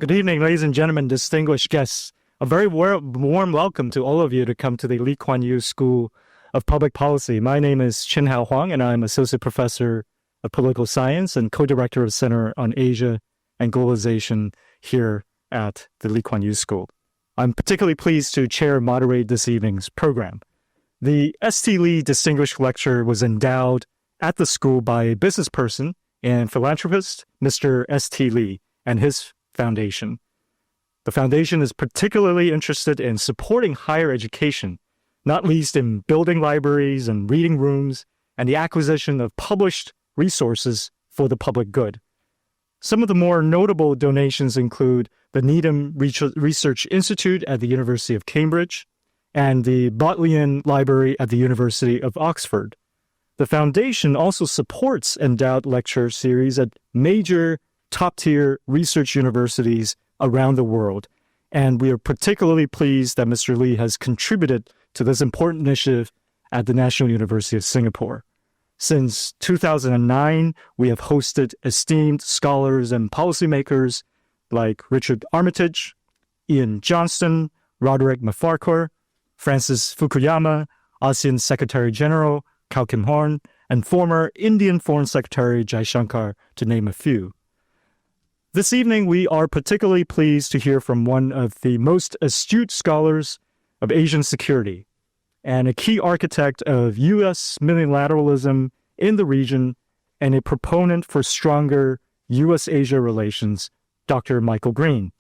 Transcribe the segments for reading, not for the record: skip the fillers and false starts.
Good evening, ladies and gentlemen, distinguished guests. A very warm welcome to all of you to come to the Lee Kuan Yew School of Public Policy. My name is Chin Hao Huang, and I'm Associate Professor of Political Science and Co-Director of Center on Asia and Globalization here at the Lee Kuan Yew School. I'm particularly pleased to chair and moderate this evening's program. The S.T. Lee Distinguished Lecture was endowed at the school by a business person and philanthropist, Mr. S.T. Lee, and his foundation. The foundation is particularly interested in supporting higher education, not least in building libraries and reading rooms and the acquisition of published resources for the public good. Some of the more notable donations include the Needham Research Institute at the University of Cambridge and the Bodleian Library at the University of Oxford. The foundation also supports endowed lecture series at major top-tier research universities around the world, and we are particularly pleased that Mr. Lee has contributed to this important initiative at the National University of Singapore. Since 2009, we have hosted esteemed scholars and policymakers like Richard Armitage, Ian Johnston, Roderick Mafarquhar, Francis Fukuyama, ASEAN Secretary General Kau Kim Horn, and former Indian Foreign Secretary Jaishankar, to name a few. This evening, we are particularly pleased to hear from one of the most astute scholars of Asian security and a key architect of U.S. multilateralism in the region and a proponent for stronger U.S.-Asia relations, Dr. Michael Green.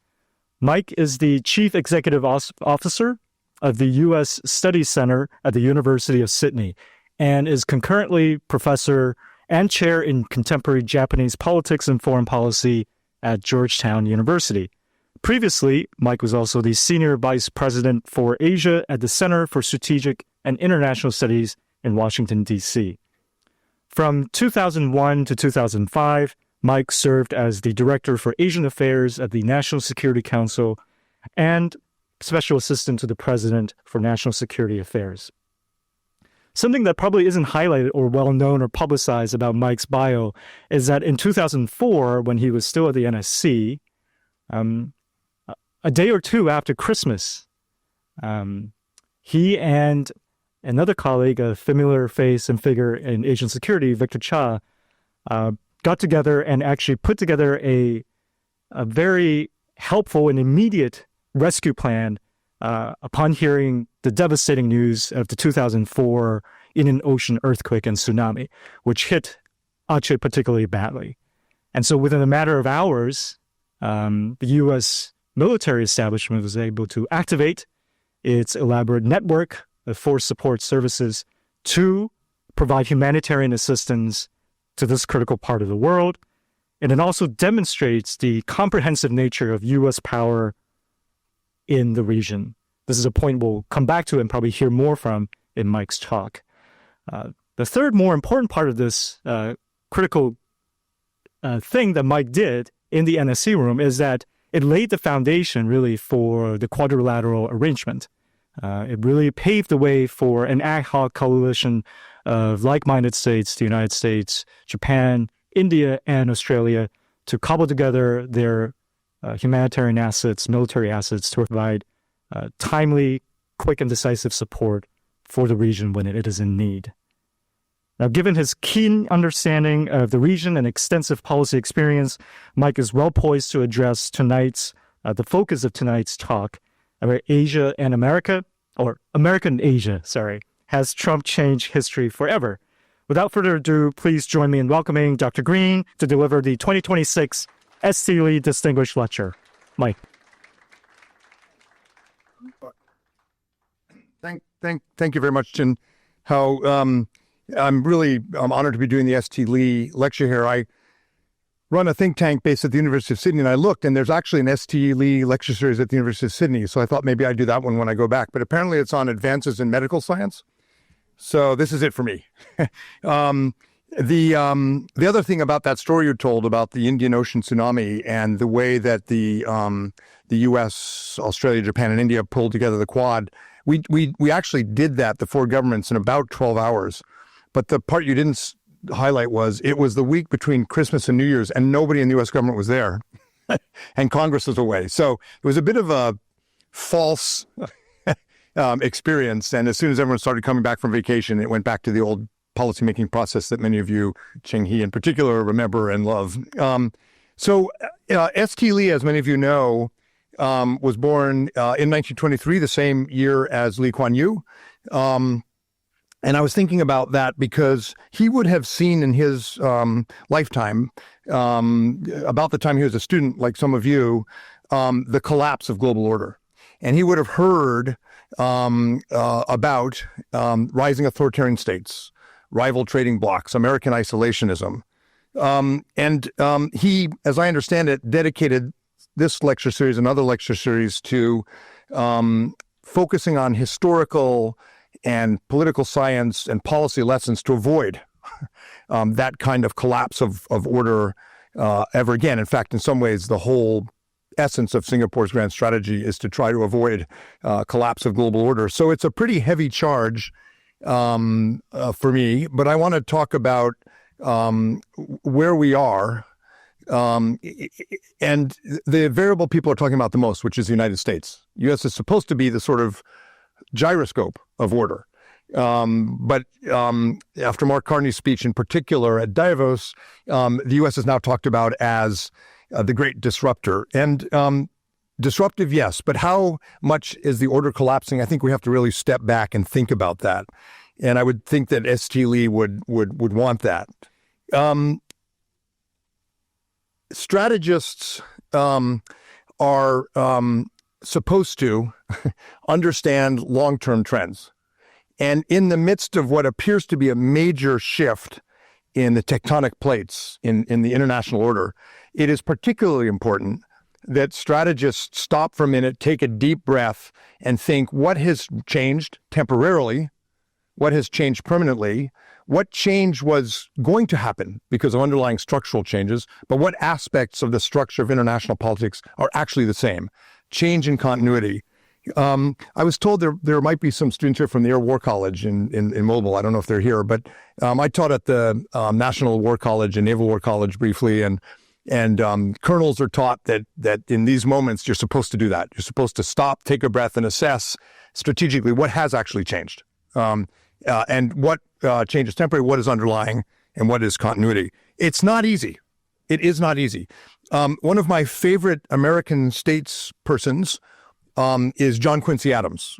Mike is the Chief Executive Officer of the U.S. Studies Center at the University of Sydney and is concurrently professor and chair in contemporary Japanese politics and foreign policy at Georgetown University. Previously, Mike was also the Senior Vice President for Asia at the Center for Strategic and International Studies in Washington, D.C. From 2001 to 2005, Mike served as the Director for Asian Affairs at the National Security Council and Special Assistant to the President for National Security Affairs. Something that probably isn't highlighted or well-known or publicized about Mike's bio is that in 2004, when he was still at the NSC, a day or two after Christmas, he and another colleague, a familiar face and figure in Asian security, Victor Cha, got together and actually put together a very helpful and immediate rescue plan upon hearing the devastating news of the 2004 Indian Ocean earthquake and tsunami, which hit Aceh particularly badly. And so within a matter of hours, the U.S. military establishment was able to activate its elaborate network of force support services to provide humanitarian assistance to this critical part of the world. And it also demonstrates the comprehensive nature of U.S. power in the region. This is a point we'll come back to and probably hear more from in Mike's talk. The third more important part of this critical thing that Mike did in the NSC room is that it laid the foundation really for the quadrilateral arrangement. It really paved the way for an ad hoc coalition of like-minded states, the United States, Japan, India, and Australia, to cobble together their humanitarian assets, military assets, to provide timely, quick, and decisive support for the region when it is in need. Now, given his keen understanding of the region and extensive policy experience, Mike is well poised to address the focus of tonight's talk about Asia and America, or America and Asia, has Trump changed history forever? Without further ado, please join me in welcoming Dr. Green to deliver the 2026 S.T. Lee Distinguished Lecture. Mike. Thank you very much, Chin. I'm really honored to be doing the S.T. Lee lecture here. I run a think tank based at the University of Sydney, and I looked, and there's actually an S.T. Lee lecture series at the University of Sydney, so I thought maybe I'd do that one when I go back. But apparently it's on advances in medical science, so this is it for me. The other thing about that story you told about the Indian Ocean tsunami and the way that the U.S., Australia, Japan, and India pulled together the Quad, we actually did that, the four governments, in about 12 hours. But the part you didn't highlight was it was the week between Christmas and New Year's, and nobody in the U.S. government was there. and Congress was away. So it was a bit of a false experience. And as soon as everyone started coming back from vacation, it went back to the old policymaking process that many of you, Ching He in particular, remember and love. S.T. Lee, as many of you know, was born in 1923, the same year as Lee Kuan Yew. And I was thinking about that because he would have seen in his lifetime, about the time he was a student, like some of you, the collapse of global order. And he would have heard about rising authoritarian states, rival trading blocs, American isolationism. He, as I understand it, dedicated this lecture series and other lecture series to focusing on historical and political science and policy lessons to avoid that kind of collapse of order ever again. In fact, in some ways, the whole essence of Singapore's grand strategy is to try to avoid collapse of global order. So it's a pretty heavy charge for me, but I want to talk about where we are and the variable people are talking about the most, which is the United States. U.S. is supposed to be the sort of gyroscope of order. But after Mark Carney's speech in particular at Davos, the U.S. is now talked about as the great disruptor. And disruptive, yes, but how much is the order collapsing? I think we have to really step back and think about that. And I would think that S.T. Lee would want that. Strategists are supposed to understand long-term trends. And in the midst of what appears to be a major shift in the tectonic plates in the international order, it is particularly important that strategists stop for a minute, take a deep breath, and think what has changed temporarily, what has changed permanently, what change was going to happen because of underlying structural changes, but what aspects of the structure of international politics are actually the same. Change in continuity. I was told there might be some students here from the Air War College in Mobile. I don't know if they're here, but I taught at the National War College and Naval War College briefly, and colonels are taught that in these moments you're supposed to do that. You're supposed to stop, take a breath, and assess strategically what has actually changed, and what change is temporary, what is underlying, and what is continuity. It's not easy. It is not easy. One of my favorite American statespersons is John Quincy Adams,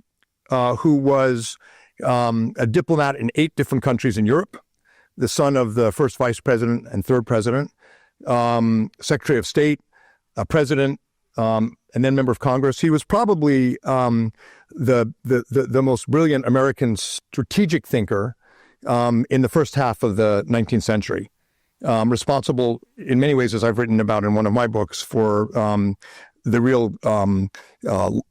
who was a diplomat in 8 different countries in Europe, the son of the first vice president and third president, secretary of state, president, and then member of Congress. He was probably the most brilliant American strategic thinker in the first half of the 19th century. Responsible in many ways, as I've written about in one of my books, for the real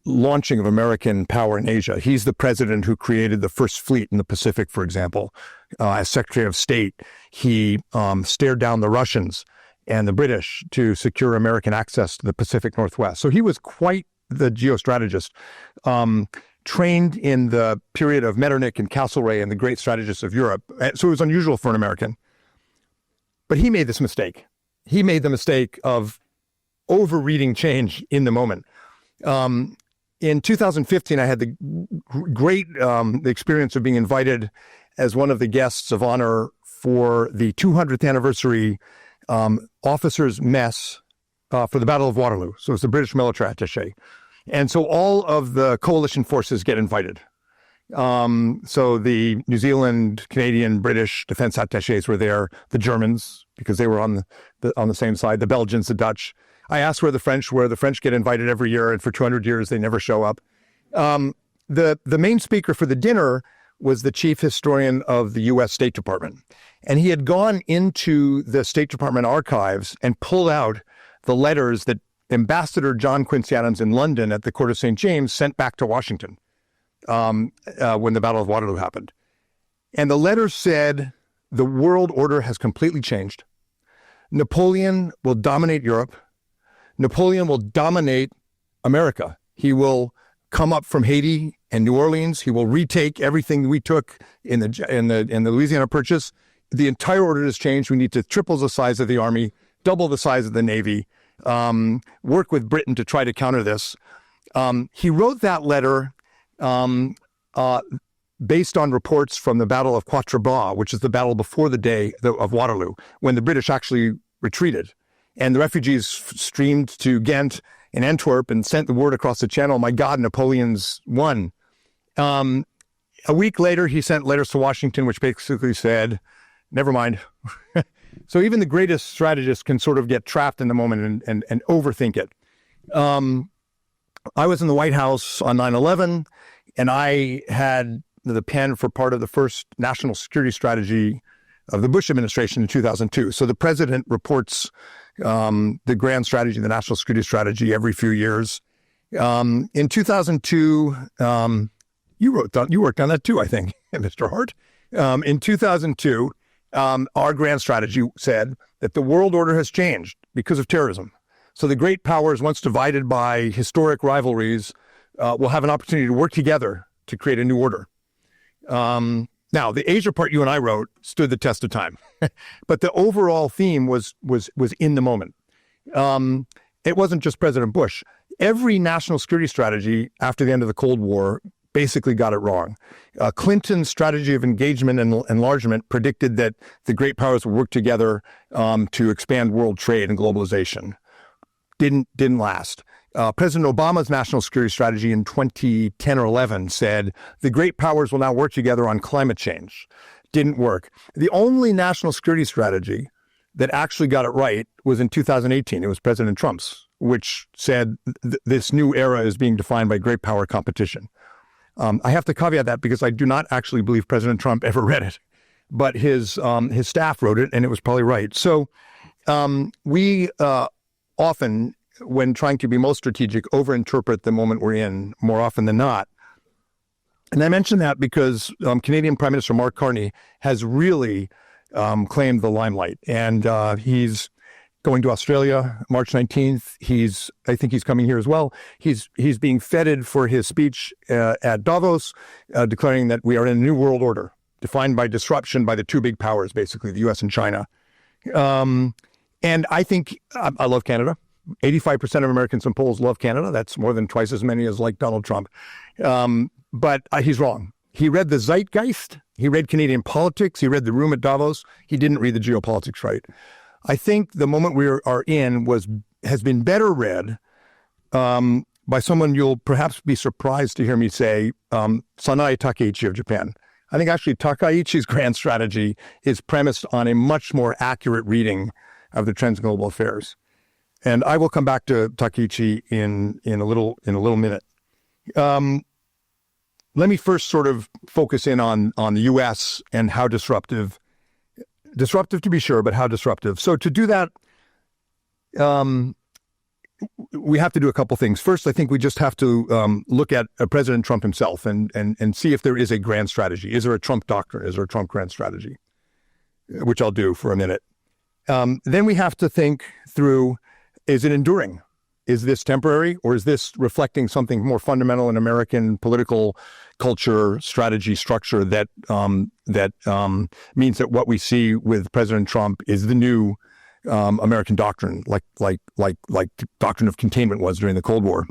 launching of American power in Asia. He's the president who created the first fleet in the Pacific, for example. As Secretary of State, he stared down the Russians and the British to secure American access to the Pacific Northwest. So he was quite the geostrategist, trained in the period of Metternich and Castlereagh and the great strategists of Europe. So it was unusual for an American. But he made this mistake. He made the mistake of overreading change in the moment. In 2015, I had the great the experience of being invited as one of the guests of honor for the 200th anniversary officers' mess for the Battle of Waterloo. So it's the British military attaché. And so all of the coalition forces get invited. So the New Zealand, Canadian, British defense attachés were there, the Germans, because they were on the same side, the Belgians, the Dutch. I asked where the French were. The French get invited every year, and for 200 years, they never show up. The main speaker for the dinner was the chief historian of the U.S. State Department. And he had gone into the State Department archives and pulled out the letters that Ambassador John Quincy Adams in London at the Court of St. James sent back to Washington when the Battle of Waterloo happened. And the letter said, the world order has completely changed. Napoleon will dominate Europe. Napoleon will dominate America. He will come up from Haiti and New Orleans. He will retake everything we took in the Louisiana Purchase. The entire order has changed. We need to triple the size of the army, double the size of the navy, work with Britain to try to counter this. He wrote that letter based on reports from the Battle of Quatre Bras, which is the battle before the day of Waterloo, when the British actually retreated. And the refugees streamed to Ghent and Antwerp and sent the word across the channel, my God, Napoleon's won. A week later, he sent letters to Washington, which basically said, never mind. So even the greatest strategist can sort of get trapped in the moment and overthink it. I was in the White House on 9/11, and I had the pen for part of the first national security strategy of the Bush administration in 2002. So the president reports the grand strategy, the national security strategy, every few years. In 2002, you worked on that too, I think, Mr. Hart. In 2002, our grand strategy said that the world order has changed because of terrorism. So the great powers, once divided by historic rivalries, will have an opportunity to work together to create a new order. Now, the Asia part you and I wrote stood the test of time, but the overall theme was in the moment. It wasn't just President Bush. Every national security strategy after the end of the Cold War basically got it wrong. Clinton's strategy of engagement and enlargement predicted that the great powers would work together to expand world trade and globalization. Didn't last. President Obama's national security strategy in 2010 or 11 said the great powers will now work together on climate change. Didn't work. The only national security strategy that actually got it right was in 2018. It was President Trump's, which said this new era is being defined by great power competition. I have to caveat that because I do not actually believe President Trump ever read it, but his staff wrote it, and it was probably right. So we often, when trying to be most strategic, overinterpret the moment we're in more often than not. And I mention that because Canadian Prime Minister Mark Carney has really claimed the limelight. And he's going to Australia March 19th. I think he's coming here as well. He's being feted for his speech at Davos, declaring that we are in a new world order, defined by disruption by the two big powers, basically, the U.S. and China. And I think I love Canada. 85% of Americans in polls love Canada. That's more than twice as many as like Donald Trump. But he's wrong. He read the zeitgeist. He read Canadian politics. He read the room at Davos. He didn't read the geopolitics right. I think the moment we are in has been better read by someone you'll perhaps be surprised to hear me say, Sanae Takeichi of Japan. I think actually Takaichi's grand strategy is premised on a much more accurate reading of the trends in global affairs. And I will come back to Takeichi in a little minute. Let me first sort of focus in on the U.S. and how disruptive to be sure, but how disruptive. So to do that, we have to do a couple things. First, I think we just have to look at President Trump himself and see if there is a grand strategy. Is there a Trump doctrine? Is there a Trump grand strategy? Which I'll do for a minute. Then we have to think through, is it enduring? Is this temporary, or is this reflecting something more fundamental in American political culture, strategy, structure that means that what we see with President Trump is the new American doctrine, like doctrine of containment was during the Cold War.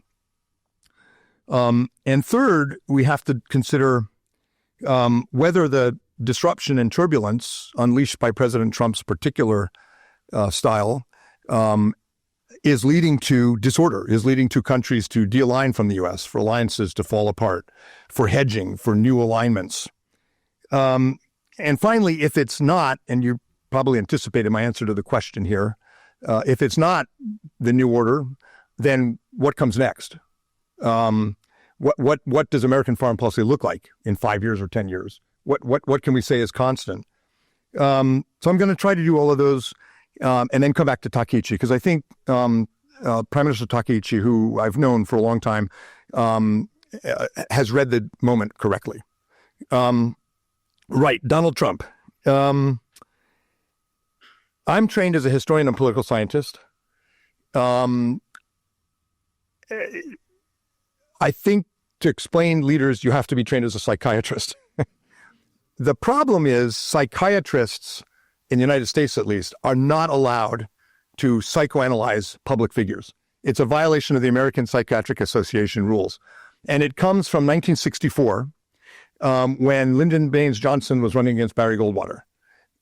And third, we have to consider whether the disruption and turbulence unleashed by President Trump's particular style is leading to disorder, is leading to countries to de-align from the U.S., for alliances to fall apart, for hedging, for new alignments. And finally, if it's not, and you probably anticipated my answer to the question here, if it's not the new order, then what comes next? What does American foreign policy look like in 5 years or 10 years? What can we say is constant? So I'm going to try to do all of those. And then come back to Takeichi, because I think Prime Minister Takeichi, who I've known for a long time, has read the moment correctly. Right, Donald Trump. I'm trained as a historian and political scientist. I think to explain leaders, you have to be trained as a psychiatrist. The problem is psychiatrists, in the United States at least, are not allowed to psychoanalyze public figures. It's a violation of the American Psychiatric Association rules. And it comes from 1964, when Lyndon Baines Johnson was running against Barry Goldwater.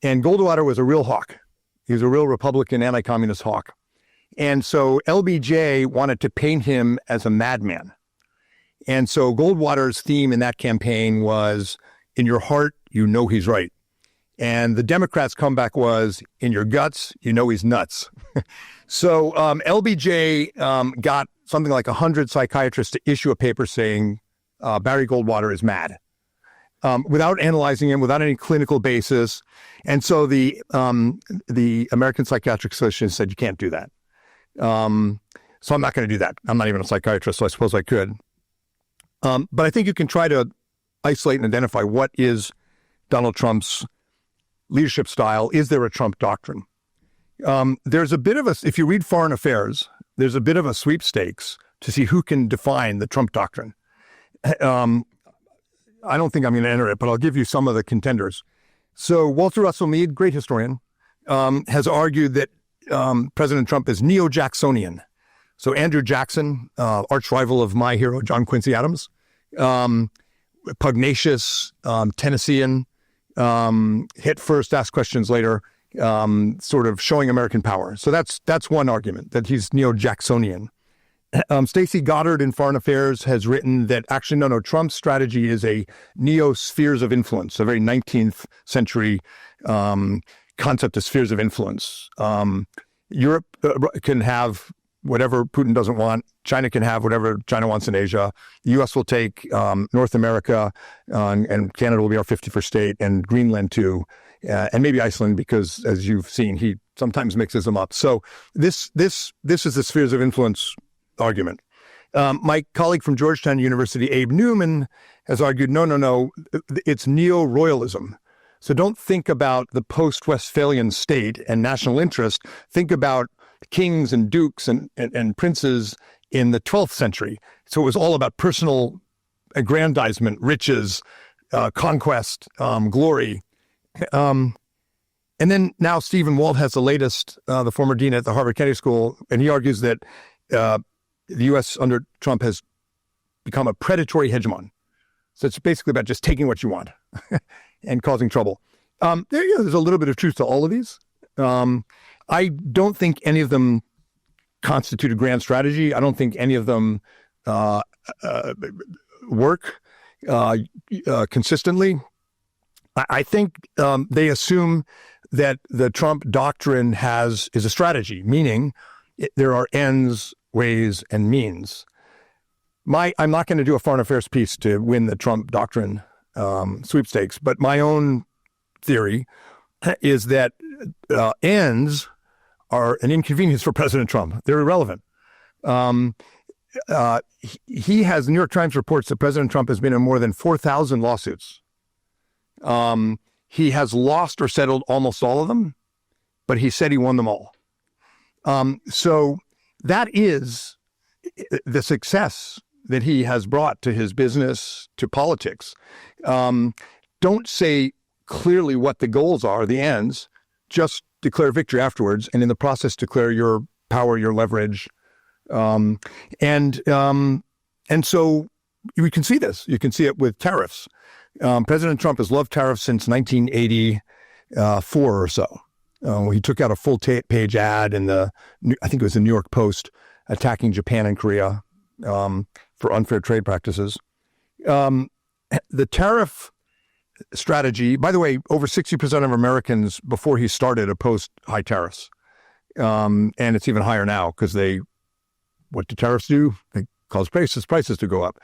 And Goldwater was a real hawk. He was a real Republican anti-communist hawk. And so LBJ wanted to paint him as a madman. And so Goldwater's theme in that campaign was, in your heart, you know he's right. And the Democrats' comeback was, in your guts, you know he's nuts. So LBJ got something like 100 psychiatrists to issue a paper saying Barry Goldwater is mad, without analyzing him, without any clinical basis. And so the American Psychiatric Association said, you can't do that. So I'm not going to do that. I'm not even a psychiatrist, so I suppose I could. But I think you can try to isolate and identify what is Donald Trump's leadership style. Is there a Trump doctrine? There's a bit of a, if you read Foreign Affairs, there's a bit of a sweepstakes to see who can define the Trump doctrine. I don't think I'm going to enter it, but I'll give you some of the contenders. So Walter Russell Mead, great historian, has argued that President Trump is neo-Jacksonian. So Andrew Jackson, arch rival of my hero, John Quincy Adams, pugnacious, Tennessean, hit first, ask questions later, sort of showing American power. So that's one argument, that he's neo-Jacksonian. Stacey Goddard in Foreign Affairs has written that actually, no, Trump's strategy is a neo-spheres of influence, a very 19th century concept of spheres of influence. Europe can have whatever Putin doesn't want. China can have whatever China wants in Asia. The U.S. will take North America, and Canada will be our 51st state, and Greenland too, and maybe Iceland, because as you've seen, he sometimes mixes them up. So this is the spheres of influence argument. My colleague from Georgetown University, Abe Newman, has argued, no, it's neo-royalism. So don't think about the post-Westphalian state and national interest. Think about kings and dukes and princes in the 12th century. So it was all about personal aggrandizement, riches, conquest, glory. And then now Stephen Walt has the latest, the former dean at the Harvard Kennedy School, and he argues that the U.S. under Trump has become a predatory hegemon. So it's basically about just taking what you want and causing trouble. There's a little bit of truth to all of these. I don't think any of them constitute a grand strategy. I don't think any of them work consistently. I think they assume that the Trump doctrine is a strategy, meaning there are ends, ways, and means. I'm not going to do a foreign affairs piece to win the Trump doctrine sweepstakes, but my own theory is that ends are an inconvenience for President Trump. They're irrelevant. He has, New York Times reports that President Trump has been in more than 4,000 lawsuits. He has lost or settled almost all of them, but he said he won them all. So that is the success that he has brought to his business, to politics. Don't say clearly what the goals are, the ends, just declare victory afterwards, and in the process declare your power, your leverage. And so we can see this. You can see it with tariffs. President Trump has loved tariffs since 1984 or so. He took out a full page ad in I think it was the New York Post, attacking Japan and Korea for unfair trade practices. The tariff strategy, by the way, over 60% of Americans before he started opposed high tariffs. And it's even higher now because what do tariffs do? They cause prices to go up.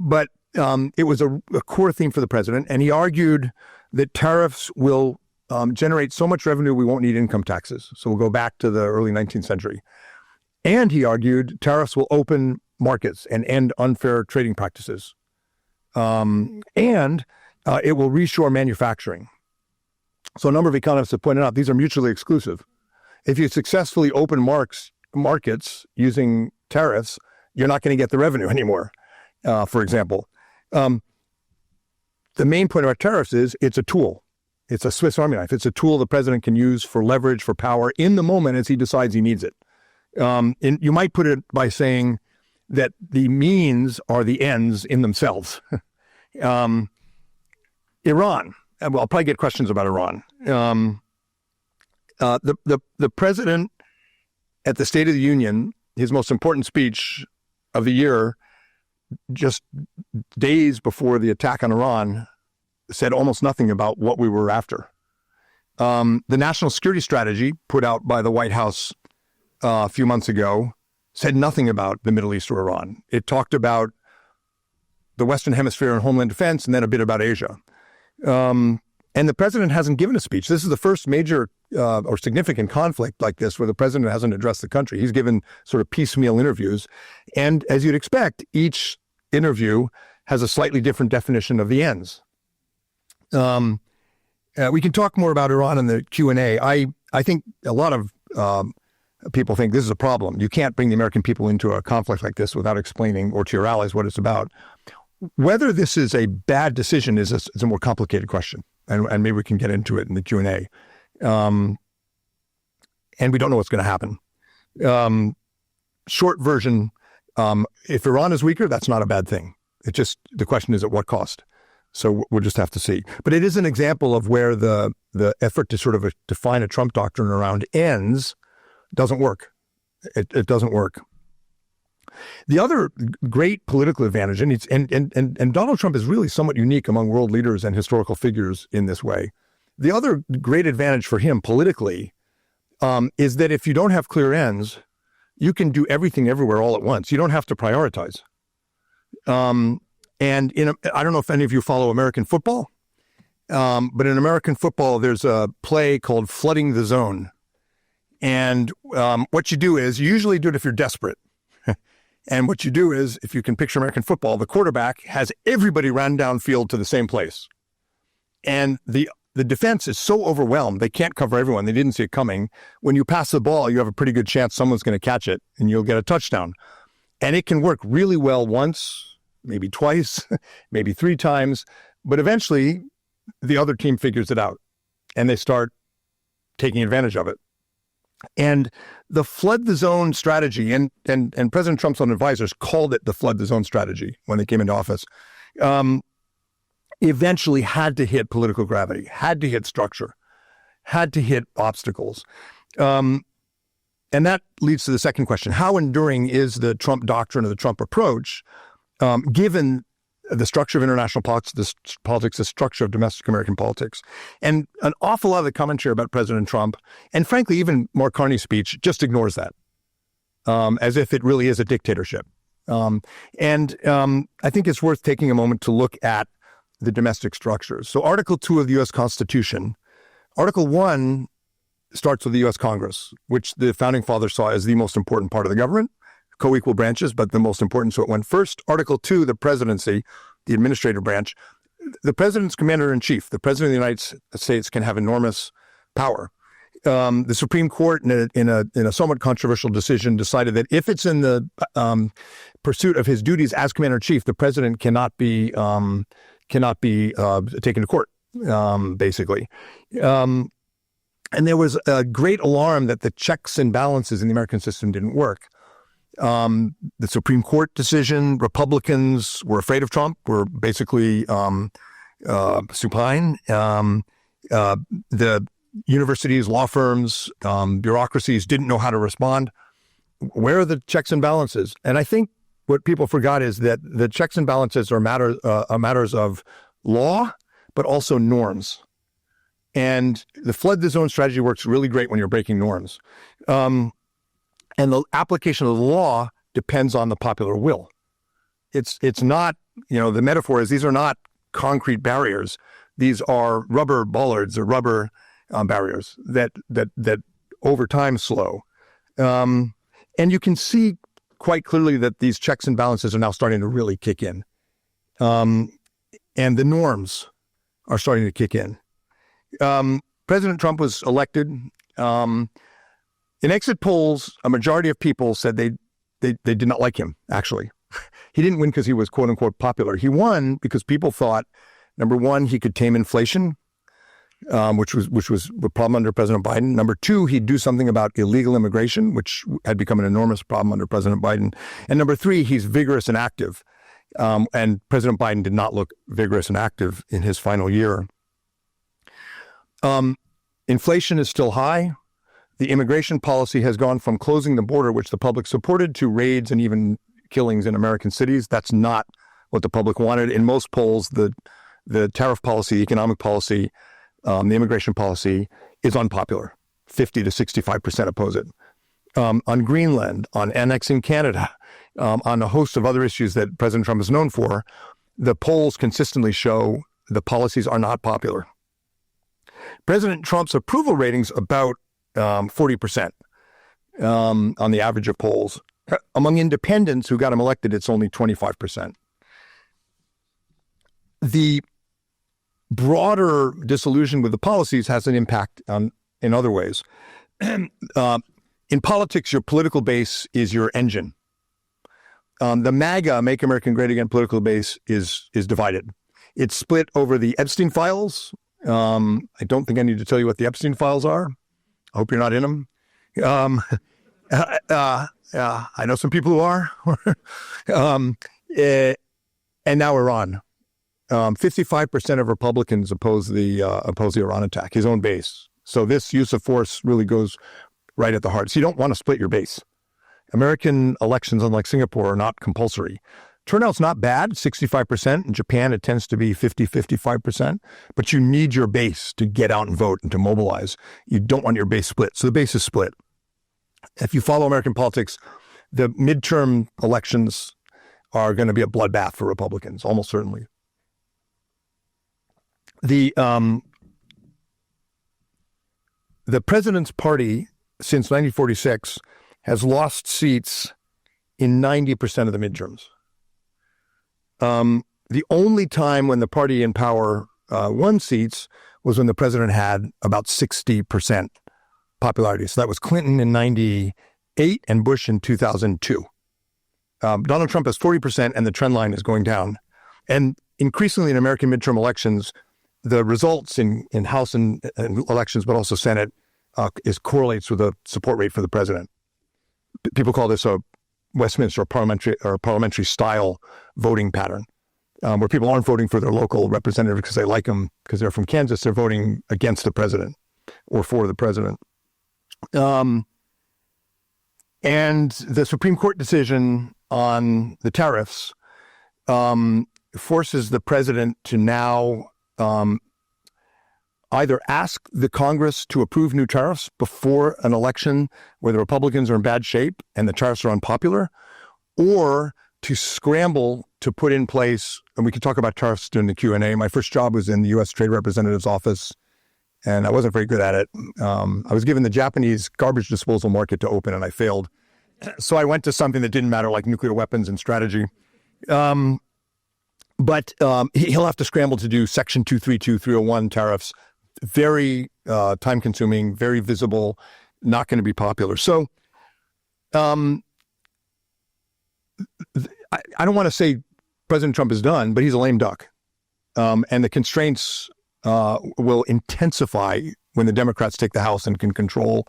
But it was a core theme for the president. And he argued that tariffs will generate so much revenue we won't need income taxes. So we'll go back to the early 19th century. And he argued tariffs will open markets and end unfair trading practices. And it will reshore manufacturing. So a number of economists have pointed out these are mutually exclusive. If you successfully open markets using tariffs, you're not going to get the revenue anymore, for example. The main point about tariffs is it's a tool. It's a Swiss Army knife. It's a tool the president can use for leverage, for power in the moment as he decides he needs it. And you might put it by saying that the means are the ends in themselves. Iran. Well, I'll probably get questions about Iran. The president at the State of the Union, his most important speech of the year, just days before the attack on Iran, said almost nothing about what we were after. The national security strategy put out by the White House a few months ago said nothing about the Middle East or Iran. It talked about the Western Hemisphere and homeland defense, and then a bit about Asia. And the president hasn't given a speech. This is the first major or significant conflict like this where the president hasn't addressed the country. He's given sort of piecemeal interviews. And as you'd expect, each interview has a slightly different definition of the ends. We can talk more about Iran in the Q&A. I think a lot of people think this is a problem. You can't bring the American people into a conflict like this without explaining, or to your allies, what it's about. Whether this is a bad decision is a more complicated question, and maybe we can get into it in the Q&A. And we don't know what's going to happen. Short version, if Iran is weaker, that's not a bad thing. The question is at what cost? So we'll just have to see. But it is an example of where the effort to sort of define a Trump doctrine around ends doesn't work. It doesn't work. The other great political advantage, and Donald Trump is really somewhat unique among world leaders and historical figures in this way. The other great advantage for him politically is that if you don't have clear ends, you can do everything everywhere all at once. You don't have to prioritize. And I don't know if any of you follow American football, but in American football, there's a play called flooding the zone. And what you do is, you usually do it if you're desperate. And what you do is, if you can picture American football, the quarterback has everybody run downfield to the same place. And the defense is so overwhelmed, they can't cover everyone. They didn't see it coming. When you pass the ball, you have a pretty good chance someone's going to catch it and you'll get a touchdown. And it can work really well once, maybe twice, maybe three times. But eventually, the other team figures it out and they start taking advantage of it. And the flood the zone strategy, and President Trump's own advisors called it the flood the zone strategy when they came into office, eventually had to hit political gravity, had to hit structure, had to hit obstacles. And that leads to the second question. How enduring is the Trump doctrine or the Trump approach, given the structure of international politics, the structure of domestic American politics? And an awful lot of the commentary about President Trump, and frankly, even Mark Carney's speech, just ignores that, as if it really is a dictatorship. I think it's worth taking a moment to look at the domestic structures. So Article 2 of the U.S. Constitution, Article 1 starts with the U.S. Congress, which the Founding Fathers saw as the most important part of the government. Co-equal branches, but the most important. So it went first. Article 2, the presidency, the administrative branch. The president's commander-in-chief. The president of the United States can have enormous power. The Supreme Court, in a somewhat controversial decision, decided that if it's in the pursuit of his duties as commander-in-chief, the president cannot be taken to court, basically. And there was a great alarm that the checks and balances in the American system didn't work. The Supreme Court decision, Republicans were afraid of Trump, were basically supine. The universities, law firms, bureaucracies didn't know how to respond. Where are the checks and balances? And I think what people forgot is that the checks and balances are matters of law, but also norms. And the flood the zone strategy works really great when you're breaking norms. And the application of the law depends on the popular will. It's not, the metaphor is these are not concrete barriers. These are rubber bollards or rubber barriers that over time slow. And you can see quite clearly that these checks and balances are now starting to really kick in. And the norms are starting to kick in. President Trump was elected. In exit polls, a majority of people said they did not like him, actually. He didn't win because he was, quote unquote, popular. He won because people thought, number one, he could tame inflation. which was a problem under President Biden. Number two, he'd do something about illegal immigration, which had become an enormous problem under President Biden. And number three, he's vigorous and active. And President Biden did not look vigorous and active in his final year. Inflation is still high. The immigration policy has gone from closing the border, which the public supported, to raids and even killings in American cities. That's not what the public wanted. In most polls, the tariff policy, the economic policy, the immigration policy is unpopular. 50 to 65% oppose it. On Greenland, on annexing Canada, on a host of other issues that President Trump is known for, the polls consistently show the policies are not popular. President Trump's approval ratings about 40% on the average of polls. Among independents who got him elected, it's only 25%. The broader disillusion with the policies has an impact in other ways. In politics, your political base is your engine. The MAGA, Make America Great Again, political base is divided. It's split over the Epstein files. I don't think I need to tell you what the Epstein files are. I hope you're not in them. I know some people who are. And now Iran. 55% of Republicans oppose the Iran attack, his own base. So this use of force really goes right at the heart. So you don't want to split your base. American elections, unlike Singapore, are not compulsory. Turnout's not bad, 65%. In Japan, it tends to be 55%. But you need your base to get out and vote and to mobilize. You don't want your base split. So the base is split. If you follow American politics, the midterm elections are going to be a bloodbath for Republicans, almost certainly. The president's party since 1946 has lost seats in 90% of the midterms. The only time when the party in power won seats was when the president had about 60% popularity. So that was Clinton in 98 and Bush in 2002. Donald Trump has 40% and the trend line is going down. And increasingly in American midterm elections, the results in House and elections, but also Senate, correlates with the support rate for the president. People call this a Westminster or parliamentary style voting pattern, where people aren't voting for their local representative because they like them because they're from Kansas. They're voting against the president or for the president. And the Supreme Court decision on the tariffs forces the president to now either ask the Congress to approve new tariffs before an election where the Republicans are in bad shape and the tariffs are unpopular, or to scramble to put in place, and we can talk about tariffs during the Q&A. My first job was in the U.S. Trade Representative's office, and I wasn't very good at it. I was given the Japanese garbage disposal market to open, and I failed. So I went to something that didn't matter, like nuclear weapons and strategy. But he'll have to scramble to do Section 232, 301 tariffs. Very time-consuming, very visible, not going to be popular. So I don't want to say President Trump is done, but he's a lame duck. And the constraints will intensify when the Democrats take the House and can control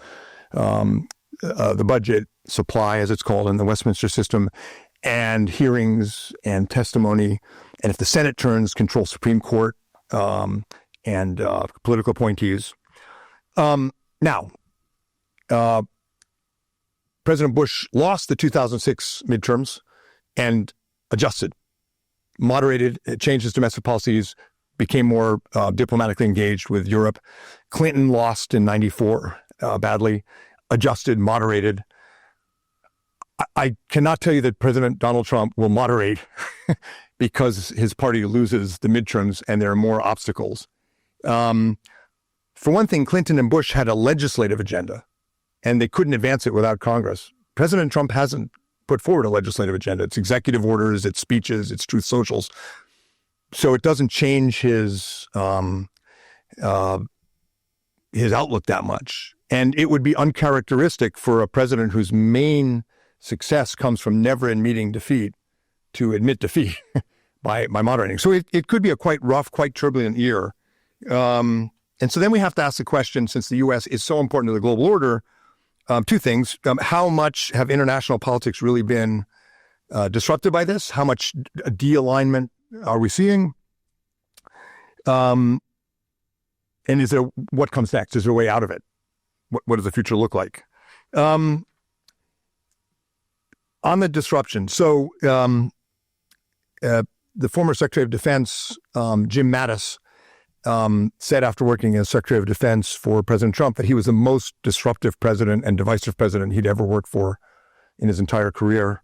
the budget supply, as it's called in the Westminster system, and hearings and testimony. And if the Senate turns, control Supreme Court and political appointees. Now, President Bush lost the 2006 midterms and adjusted, moderated, changed his domestic policies, became more diplomatically engaged with Europe. Clinton lost in 94 badly, adjusted, moderated. I cannot tell you that President Donald Trump will moderate because his party loses the midterms and there are more obstacles. For one thing, Clinton and Bush had a legislative agenda and they couldn't advance it without Congress. President Trump hasn't put forward a legislative agenda. It's executive orders, it's speeches, it's truth socials. So it doesn't change his outlook that much. And it would be uncharacteristic for a president whose main success comes from never admitting defeat to admit defeat by moderating. So it could be a quite rough, quite turbulent year. And so then we have to ask the question, since the U.S. is so important to the global order, two things. How much have international politics really been disrupted by this? How much de-alignment are we seeing? And what comes next? Is there a way out of it? What does the future look like? On the disruption, so the former Secretary of Defense, Jim Mattis, said after working as Secretary of Defense for President Trump that he was the most disruptive president and divisive president he'd ever worked for in his entire career.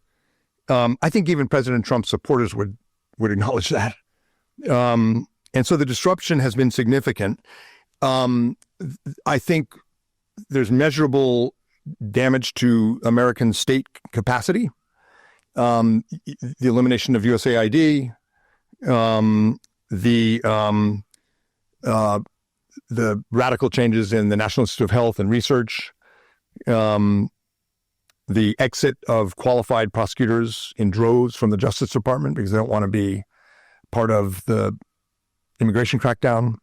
I think even President Trump's supporters would acknowledge that. And so the disruption has been significant. I think there's measurable damage to American state capacity. The elimination of USAID, the radical changes in the National Institute of Health and Research, the exit of qualified prosecutors in droves from the Justice Department because they don't want to be part of the immigration crackdown.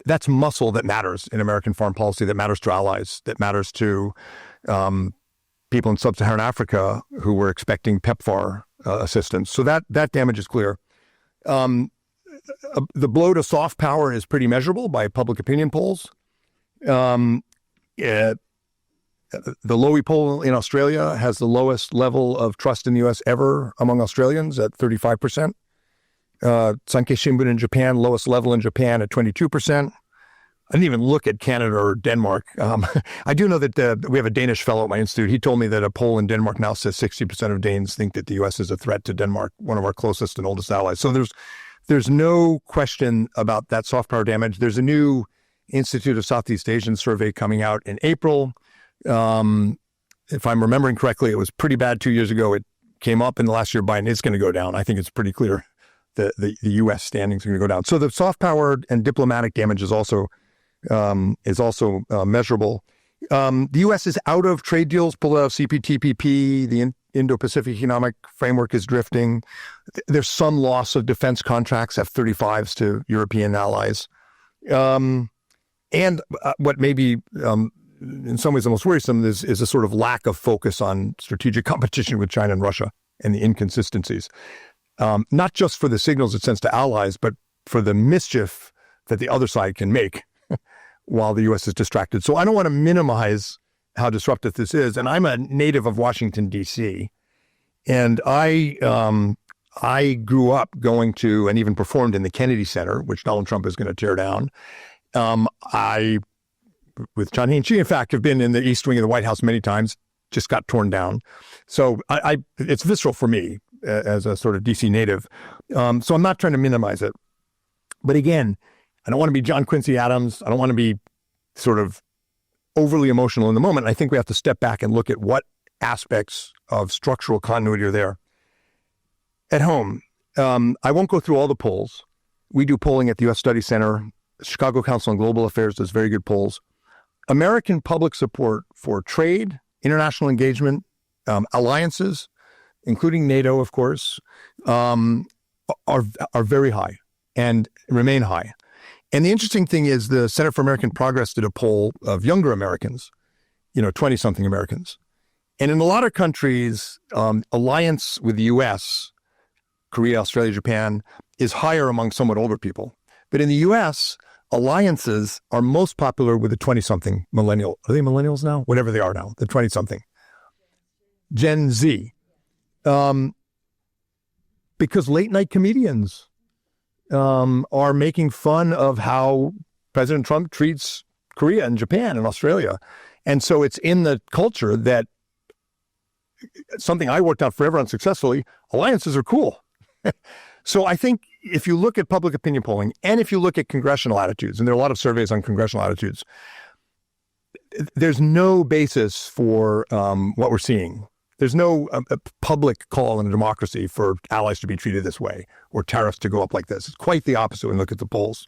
That's muscle that matters in American foreign policy, that matters to allies, that matters to people in sub-Saharan Africa who were expecting PEPFAR assistance. So that damage is clear. The blow to soft power is pretty measurable by public opinion polls. The Lowy poll in Australia has the lowest level of trust in the U.S. ever among Australians at 35%. Sankei Shimbun in Japan, lowest level in Japan at 22%. I didn't even look at Canada or Denmark. I do know that we have a Danish fellow at my institute. He told me that a poll in Denmark now says 60% of Danes think that the U.S. is a threat to Denmark, one of our closest and oldest allies. So there's no question about that soft power damage. There's a new Institute of Southeast Asian survey coming out in April. If I'm remembering correctly, it was pretty bad 2 years ago. It came up in the last year. Biden is going to go down. I think it's pretty clear that the U.S. standings are going to go down. So the soft power and diplomatic damage is also measurable. The U.S. is out of trade deals, pulled out of CPTPP. The Indo-Pacific Economic Framework is drifting. There's some loss of defense contracts, F-35s to European allies. And what may be, in some ways, the most worrisome is a sort of lack of focus on strategic competition with China and Russia and the inconsistencies. Not just for the signals it sends to allies, but for the mischief that the other side can make while the U.S. is distracted. So I don't want to minimize how disruptive this is. And I'm a native of Washington, D.C., and I grew up going to and even performed in the Kennedy Center, which Donald Trump is going to tear down. I, with John Heinz, in fact, have been in the East Wing of the White House many times, just got torn down. So it's visceral for me as a sort of DC native. So I'm not trying to minimize it. But again, I don't want to be John Quincy Adams. I don't want to be sort of overly emotional in the moment. I think we have to step back and look at what aspects of structural continuity are there. At home, I won't go through all the polls. We do polling at the U.S. Study Center. Chicago Council on Global Affairs does very good polls. American public support for trade, international engagement, alliances, including NATO, of course, are very high and remain high. And the interesting thing is the Center for American Progress did a poll of younger Americans, 20-something Americans. And in a lot of countries, alliance with the U.S., Korea, Australia, Japan, is higher among somewhat older people. But in the U.S., alliances are most popular with the 20-something millennial. Are they millennials now? Whatever they are now, the 20-something. Gen Z. Because late-night comedians are making fun of how President Trump treats Korea and Japan and Australia. And so it's in the culture that something I worked out forever unsuccessfully, alliances are cool. So I think if you look at public opinion polling and if you look at congressional attitudes, and there are a lot of surveys on congressional attitudes, there's no basis for what we're seeing. There's no public call in a democracy for allies to be treated this way or tariffs to go up like this. It's quite the opposite when you look at the polls.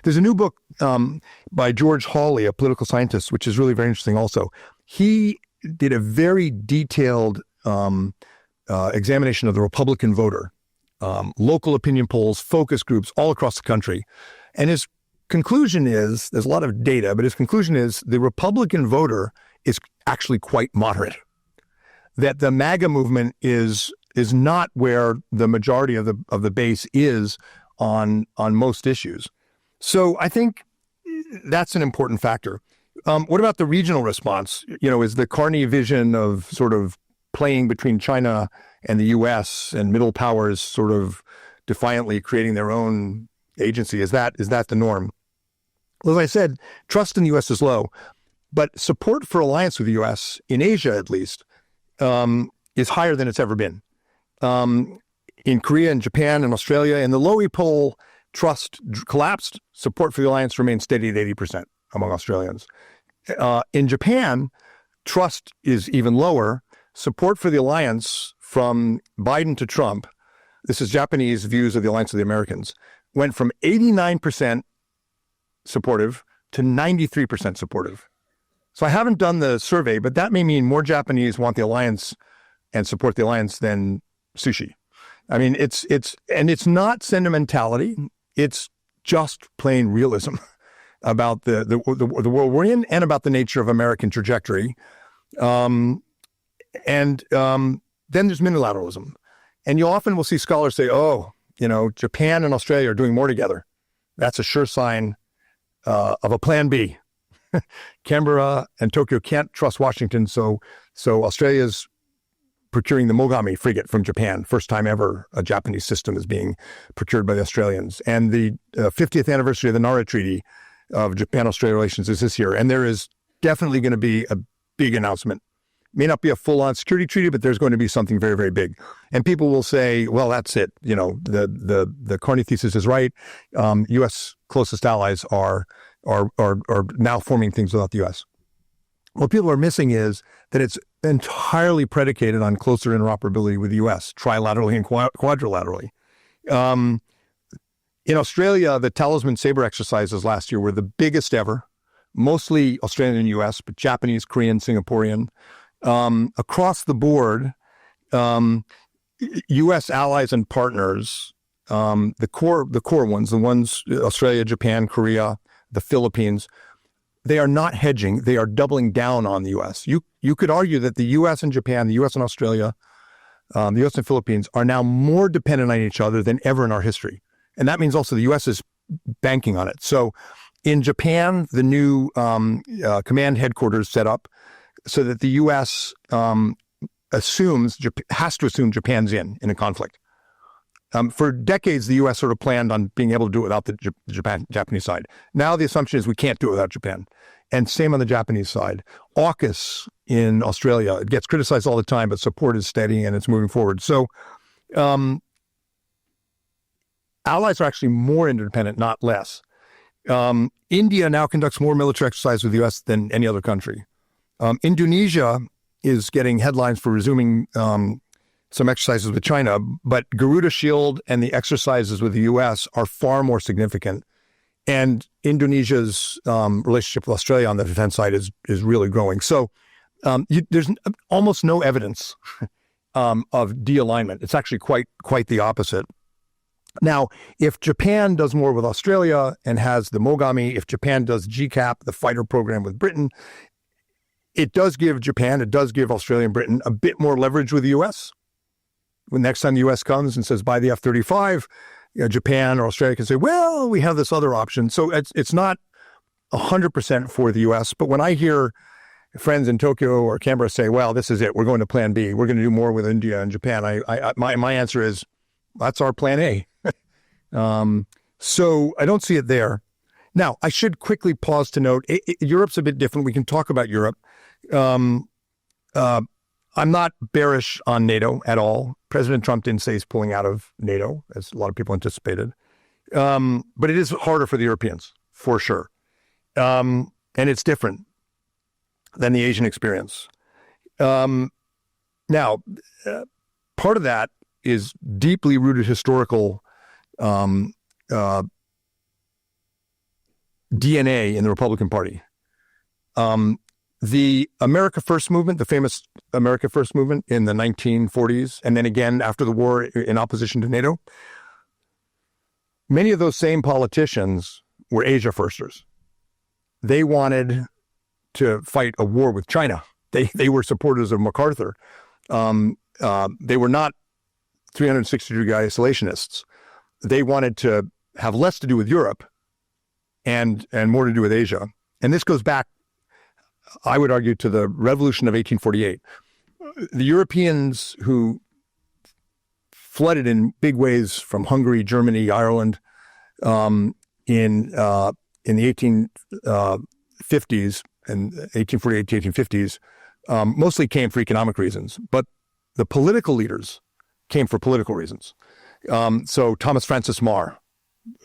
There's a new book by George Hawley, a political scientist, which is really very interesting also. He did a very detailed examination of the Republican voter local opinion polls, focus groups all across the country. And his conclusion is, there's a lot of data, but his conclusion is the Republican voter is actually quite moderate. That the MAGA movement is not where the majority of the base is on most issues. So I think that's an important factor. What about the regional response? Is the Carney vision of sort of playing between China and the U.S. and middle powers sort of defiantly creating their own agency, is that the norm? Well, as I said, trust in the U.S. is low, but support for alliance with the U.S., in Asia at least, is higher than it's ever been. In Korea and Japan and Australia, in the Lowy poll, trust collapsed. Support for the alliance remains steady at 80% among Australians. In Japan, trust is even lower. Support for the alliance from Biden to Trump, this is Japanese views of the alliance of the Americans, went from 89% supportive to 93% supportive. So I haven't done the survey, but that may mean more Japanese want the alliance and support the alliance than sushi. I mean, it's not sentimentality. It's just plain realism about the world we're in and about the nature of American trajectory. And then there's unilateralism. And you often will see scholars say, Japan and Australia are doing more together. That's a sure sign of a plan B. Canberra and Tokyo can't trust Washington, so Australia's procuring the Mogami frigate from Japan. First time ever a Japanese system is being procured by the Australians. And the 50th anniversary of the Nara Treaty of Japan-Australia relations is this year. And there is definitely going to be a big announcement. May not be a full-on security treaty, but there's going to be something very, very big. And people will say, well, that's it. The Carney thesis is right. U.S. closest allies are now forming things without the U.S. What people are missing is that it's entirely predicated on closer interoperability with the U.S., trilaterally and quadrilaterally. In Australia, the Talisman Sabre exercises last year were the biggest ever, mostly Australian and U.S., but Japanese, Korean, Singaporean. Across the board, U.S. allies and partners, the core ones, the ones Australia, Japan, Korea, the Philippines, they are not hedging. They are doubling down on the U.S. You could argue that the U.S. and Japan, the U.S. and Australia, the U.S. and Philippines are now more dependent on each other than ever in our history. And that means also the U.S. is banking on it. So in Japan, the new command headquarters set up so that the U.S. has to assume Japan's in a conflict. For decades, the U.S. sort of planned on being able to do it without the Japanese side. Now the assumption is we can't do it without Japan. And same on the Japanese side. AUKUS in Australia, it gets criticized all the time, but support is steady and it's moving forward. So allies are actually more interdependent, not less. India now conducts more military exercise with the U.S. than any other country. Indonesia is getting headlines for resuming some exercises with China, but Garuda Shield and the exercises with the U.S. are far more significant. And Indonesia's relationship with Australia on the defense side is really growing. So there's almost no evidence of de-alignment. It's actually quite the opposite. Now, if Japan does more with Australia and has the Mogami, if Japan does GCAP, the fighter program with Britain, it does give Australia and Britain a bit more leverage with the U.S. When next time the U.S. comes and says, buy the F-35, Japan or Australia can say, well, we have this other option. So it's not 100% for the U.S. But when I hear friends in Tokyo or Canberra say, well, this is it, we're going to plan B, we're going to do more with India and Japan, my answer is, that's our plan A. So I don't see it there. Now, I should quickly pause to note, Europe's a bit different. We can talk about Europe. I'm not bearish on NATO at all. President Trump didn't say he's pulling out of NATO, as a lot of people anticipated. But it is harder for the Europeans, for sure. And it's different than the Asian experience. Now, part of that is deeply rooted historical DNA in the Republican Party. The America First movement, the famous America First movement in the 1940s, and then again after the war in opposition to NATO, many of those same politicians were Asia firsters. They wanted to fight a war with China. They were supporters of MacArthur. They were not 360-degree isolationists. They wanted to have less to do with Europe and more to do with Asia. And this goes back, I would argue, to the revolution of 1848. The Europeans who flooded in big ways from Hungary, Germany, Ireland in the 1850s and 1848 to 1850s mostly came for economic reasons, but the political leaders came for political reasons. So Thomas Francis Meagher,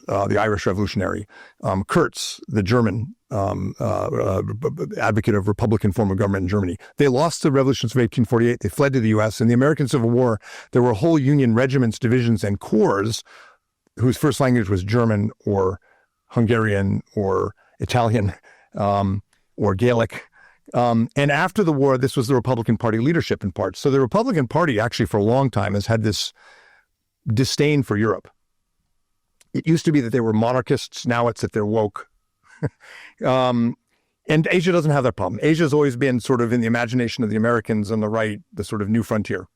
the Irish revolutionary, Kurz, the German advocate of Republican form of government in Germany. They lost the revolutions of 1848. They fled to the U.S. In the American Civil War, there were whole Union regiments, divisions, and corps whose first language was German or Hungarian or Italian or Gaelic. And after the war, this was the Republican Party leadership in part. So the Republican Party actually for a long time has had this disdain for Europe. It used to be that they were monarchists. Now it's that they're woke. And Asia doesn't have that problem. Asia's always been sort of in the imagination of the Americans on the right, the sort of new frontier.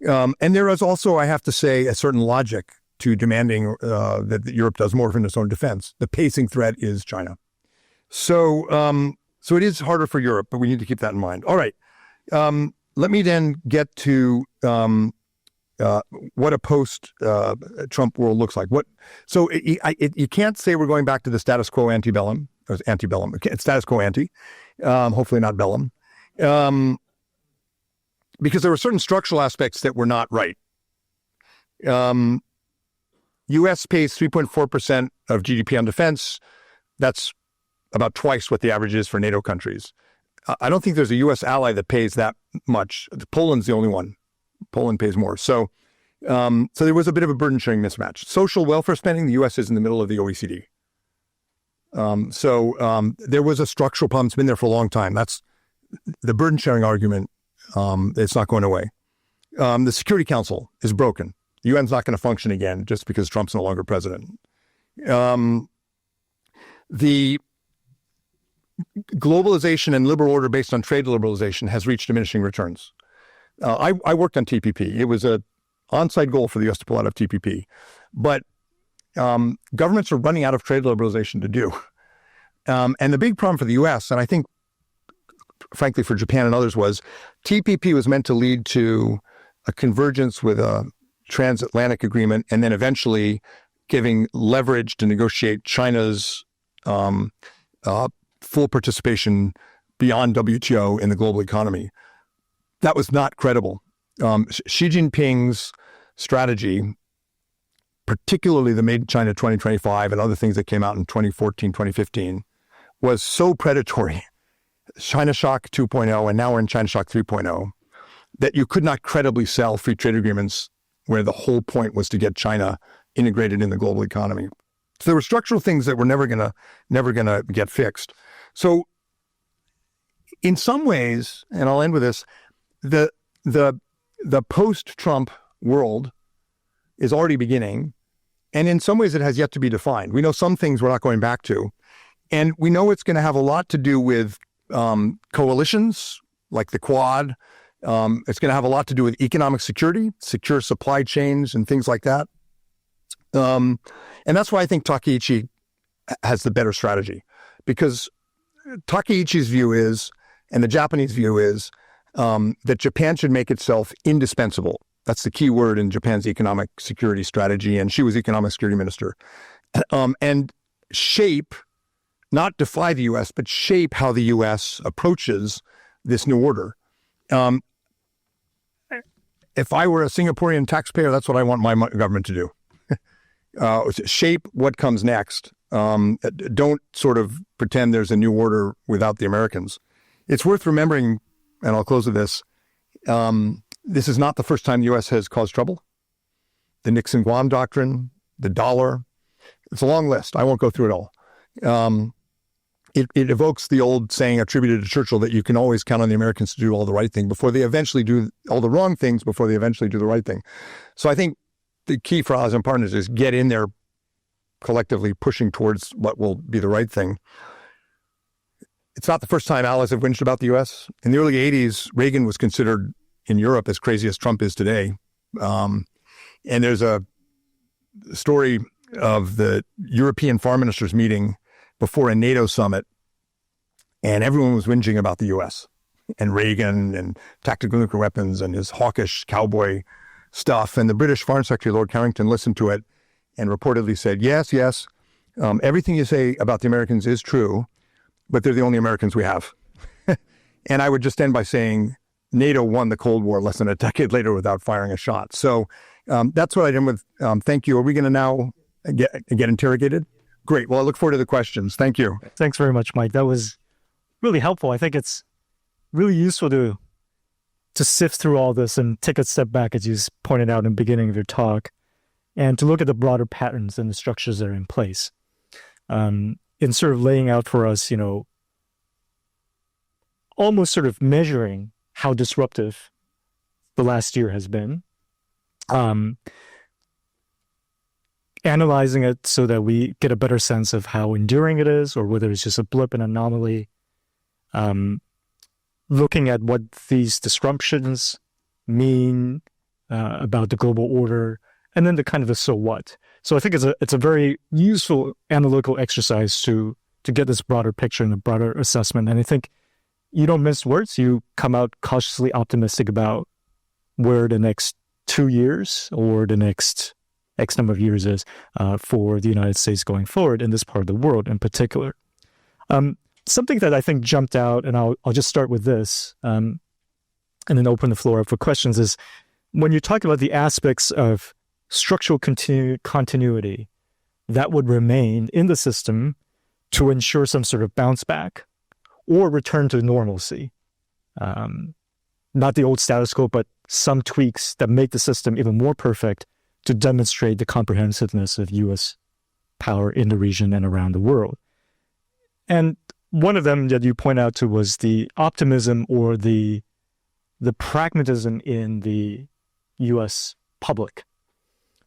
And there is also, I have to say, a certain logic to demanding that Europe does more in its own defense. The pacing threat is China. So it is harder for Europe, but we need to keep that in mind. All right. Let me then get to what a post-Trump world looks like. You can't say we're going back to the status quo antebellum, or antebellum, status quo ante, hopefully not bellum, because there were certain structural aspects that were not right. U.S. pays 3.4% of GDP on defense. That's about twice what the average is for NATO countries. I don't think there's a U.S. ally that pays that much. Poland's the only one. Poland pays more. So there was a bit of a burden-sharing mismatch. Social welfare spending, the U.S. is in the middle of the OECD. There was a structural problem. It's been there for a long time. That's the burden-sharing argument. It's not going away. The Security Council is broken. The UN's not going to function again just because Trump's no longer president. The globalization and liberal order based on trade liberalization has reached diminishing returns. I worked on TPP. It was an on-site goal for the U.S. to pull out of TPP. But governments are running out of trade liberalization to do. And the big problem for the U.S., and I think, frankly, for Japan and others, was TPP was meant to lead to a convergence with a transatlantic agreement and then eventually giving leverage to negotiate China's full participation beyond WTO in the global economy. That was not credible. Xi Jinping's strategy, particularly the Made in China 2025 and other things that came out in 2014, 2015, was so predatory, China Shock 2.0, and now we're in China Shock 3.0, that you could not credibly sell free trade agreements where the whole point was to get China integrated in the global economy. So there were structural things that were never gonna get fixed. So in some ways, and I'll end with this, the post-Trump world is already beginning, and in some ways it has yet to be defined. We know some things we're not going back to, and we know it's going to have a lot to do with coalitions like the Quad. It's going to have a lot to do with economic security, secure supply chains, and things like that. And that's why I think Takeichi has the better strategy, because Takeichi's view is, and the Japanese view is, that Japan should make itself indispensable. That's the key word in Japan's economic security strategy, and she was economic security minister. And shape, not defy the U.S., but shape how the U.S. approaches this new order. If I were a Singaporean taxpayer, that's what I want my government to do. Shape what comes next. Don't sort of pretend there's a new order without the Americans. It's worth remembering, and I'll close with this, this is not the first time the U.S. has caused trouble. The Nixon-Guam doctrine, the dollar, it's a long list. I won't go through it all. it evokes the old saying attributed to Churchill that you can always count on the Americans to do all the right thing before they eventually do all the wrong things before they eventually do the right thing. So I think the key for allies and partners is get in there collectively pushing towards what will be the right thing. It's not the first time allies have whinged about the U.S. In the early 80s, Reagan was considered in Europe as crazy as Trump is today. And there's a story of the European foreign ministers meeting before a NATO summit, and everyone was whinging about the U.S. and Reagan and tactical nuclear weapons and his hawkish cowboy stuff. And the British Foreign Secretary, Lord Carrington, listened to it and reportedly said, yes, everything you say about the Americans is true, but they're the only Americans we have. And I would just end by saying NATO won the Cold War less than a decade later without firing a shot. So that's what I did with thank you. Are we going to now get interrogated? Great. Well, I look forward to the questions. Thank you. Thanks very much, Mike. That was really helpful. I think it's really useful to sift through all this and take a step back, as you pointed out in the beginning of your talk, and to look at the broader patterns and the structures that are in place. In sort of laying out for us, almost sort of measuring how disruptive the last year has been. Analyzing it so that we get a better sense of how enduring it is, or whether it's just a blip, an anomaly. Looking at what these disruptions mean about the global order, and then the kind of the so what. So I think it's a very useful analytical exercise to get this broader picture and a broader assessment. And I think you don't mince words. You come out cautiously optimistic about where the next 2 years or the next X number of years is for the United States going forward in this part of the world in particular. Something that I think jumped out, and I'll just start with this and then open the floor up for questions, is when you talk about the aspects of structural continuity that would remain in the system to ensure some sort of bounce back or return to normalcy. Not the old status quo, but some tweaks that make the system even more perfect to demonstrate the comprehensiveness of U.S. power in the region and around the world. And one of them that you point out to was the optimism or the pragmatism in the U.S. public.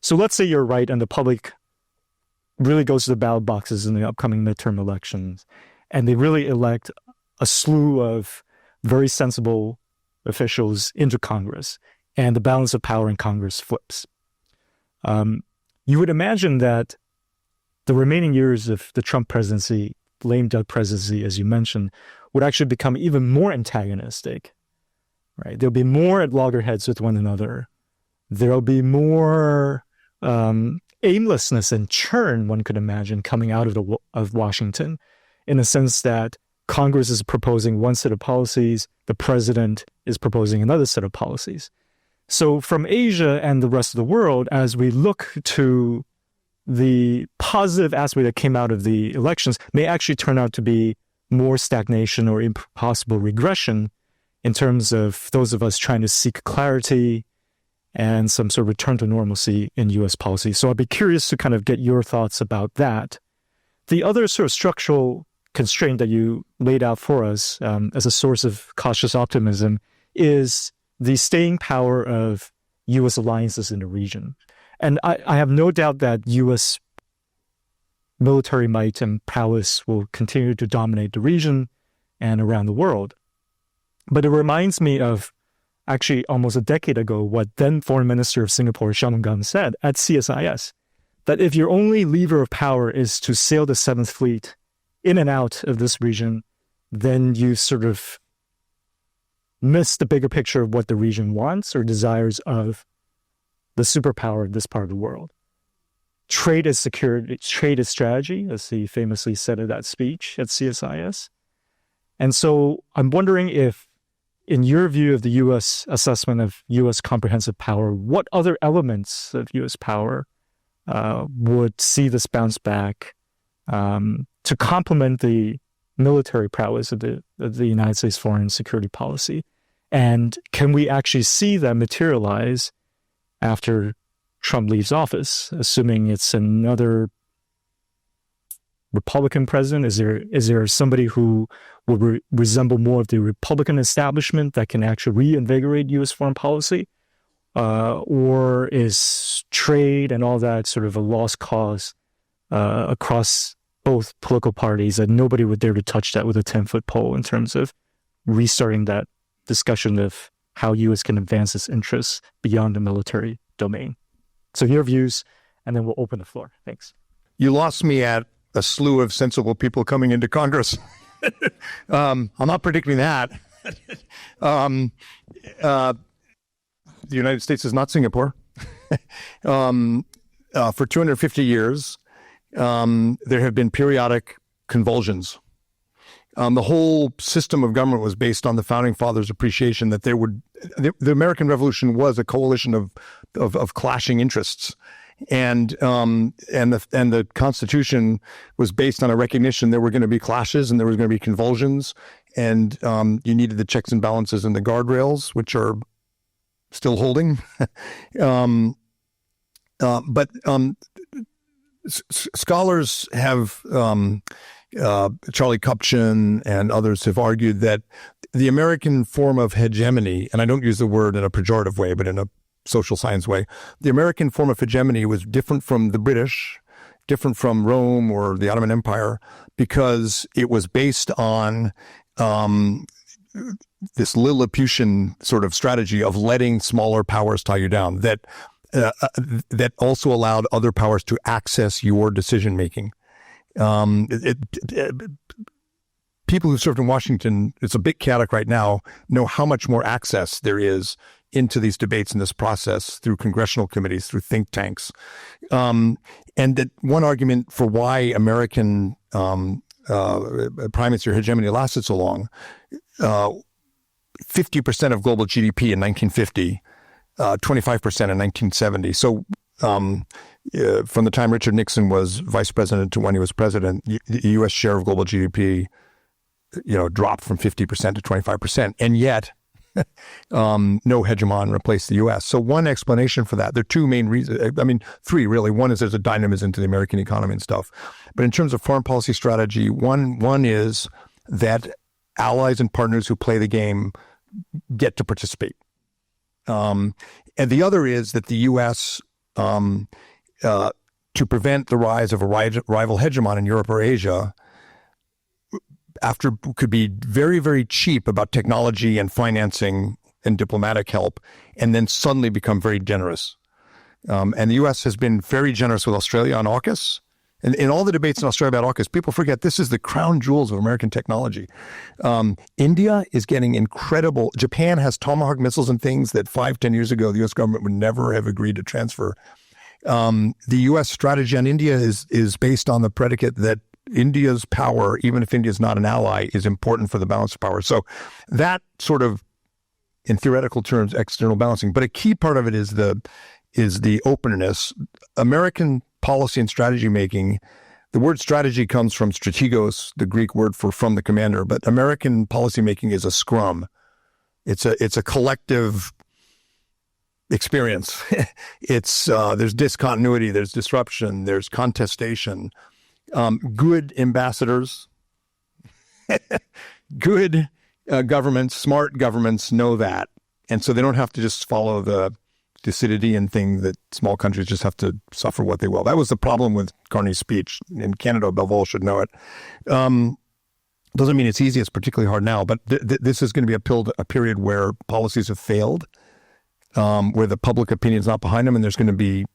So let's say you're right and the public really goes to the ballot boxes in the upcoming midterm elections, and they really elect a slew of very sensible officials into Congress, and the balance of power in Congress flips. You would imagine that the remaining years of the Trump presidency, lame duck presidency, as you mentioned, would actually become even more antagonistic, right? There'll be more at loggerheads with one another. There'll be more aimlessness and churn, one could imagine, coming out of Washington, in the sense that Congress is proposing one set of policies, the president is proposing another set of policies. So from Asia and the rest of the world, as we look to the positive aspect that came out of the elections, may actually turn out to be more stagnation or impossible regression in terms of those of us trying to seek clarity and some sort of return to normalcy in U.S. policy. So I'd be curious to kind of get your thoughts about that. The other sort of structural constraint that you laid out for us as a source of cautious optimism is the staying power of U.S. alliances in the region. And I have no doubt that U.S. military might and prowess will continue to dominate the region and around the world. But it reminds me of actually almost a decade ago what then Foreign Minister of Singapore, Shanmugam, said at CSIS, that if your only lever of power is to sail the Seventh Fleet in and out of this region, then you sort of miss the bigger picture of what the region wants or desires of the superpower of this part of the world. Trade is security, trade is strategy, as he famously said in that speech at CSIS. And so I'm wondering if, in your view of the U.S. assessment of U.S. comprehensive power, what other elements of U.S. power would see this bounce back to complement the military prowess of the United States foreign security policy? And can we actually see that materialize after Trump leaves office, assuming it's another Republican president? Is there somebody who will resemble more of the Republican establishment that can actually reinvigorate U.S. foreign policy? Or is trade and all that sort of a lost cause across both political parties, and nobody would dare to touch that with a 10-foot pole in terms of restarting that discussion of how U.S. can advance its interests beyond the military domain? So your views, and then we'll open the floor. Thanks. You lost me at a slew of sensible people coming into Congress. I'm not predicting that. The United States is not Singapore. For 250 years, there have been periodic convulsions. The whole system of government was based on the founding fathers' appreciation that the American Revolution was a coalition of clashing interests, and the Constitution was based on a recognition there were going to be clashes and there was going to be convulsions, and you needed the checks and balances and the guardrails, which are still holding. But scholars have, Charlie Kupchan and others have argued that the American form of hegemony, and I don't use the word in a pejorative way, but in a social science way, the American form of hegemony was different from the British, different from Rome or the Ottoman Empire, because it was based on this Lilliputian sort of strategy of letting smaller powers tie you down, that also allowed other powers to access your decision making. People who served in Washington, it's a bit chaotic right now, know how much more access there is into these debates in this process through congressional committees, through think tanks. And that one argument for why American primacy or hegemony lasted so long, 50% of global GDP in 1950, 25% in 1970. So from the time Richard Nixon was vice president to when he was president, the U.S. share of global GDP, dropped from 50% to 25%. And yet, no hegemon replaced the U.S. So one explanation for that, there are two main reasons. I mean, three really. One is there's a dynamism to the American economy and stuff. But in terms of foreign policy strategy, one is that allies and partners who play the game get to participate. And the other is that the U.S., to prevent the rise of a rival hegemon in Europe or Asia, could be very, very cheap about technology and financing and diplomatic help, and then suddenly become very generous. And the U.S. has been very generous with Australia on AUKUS. And in all the debates in Australia about AUKUS, people forget this is the crown jewels of American technology. India is getting incredible. Japan has Tomahawk missiles and things that 5-10 years ago, the U.S. government would never have agreed to transfer. The U.S. strategy on India is based on the predicate that India's power, even if India is not an ally, is important for the balance of power. So that sort of, in theoretical terms, external balancing. But a key part of it is the openness. American policy and strategy making, the word strategy comes from strategos, the Greek word for from the commander, but American policy making is a scrum. It's a collective experience. There's discontinuity, there's disruption, there's contestation. Good ambassadors, good governments, smart governments know that. And so they don't have to just follow the Thucydidean thing that small countries just have to suffer what they will. That was the problem with Carney's speech. In Canada, above all, should know it. Doesn't mean it's easy. It's particularly hard now. But this is going to be a period where policies have failed, where the public opinion is not behind them, and there's going to be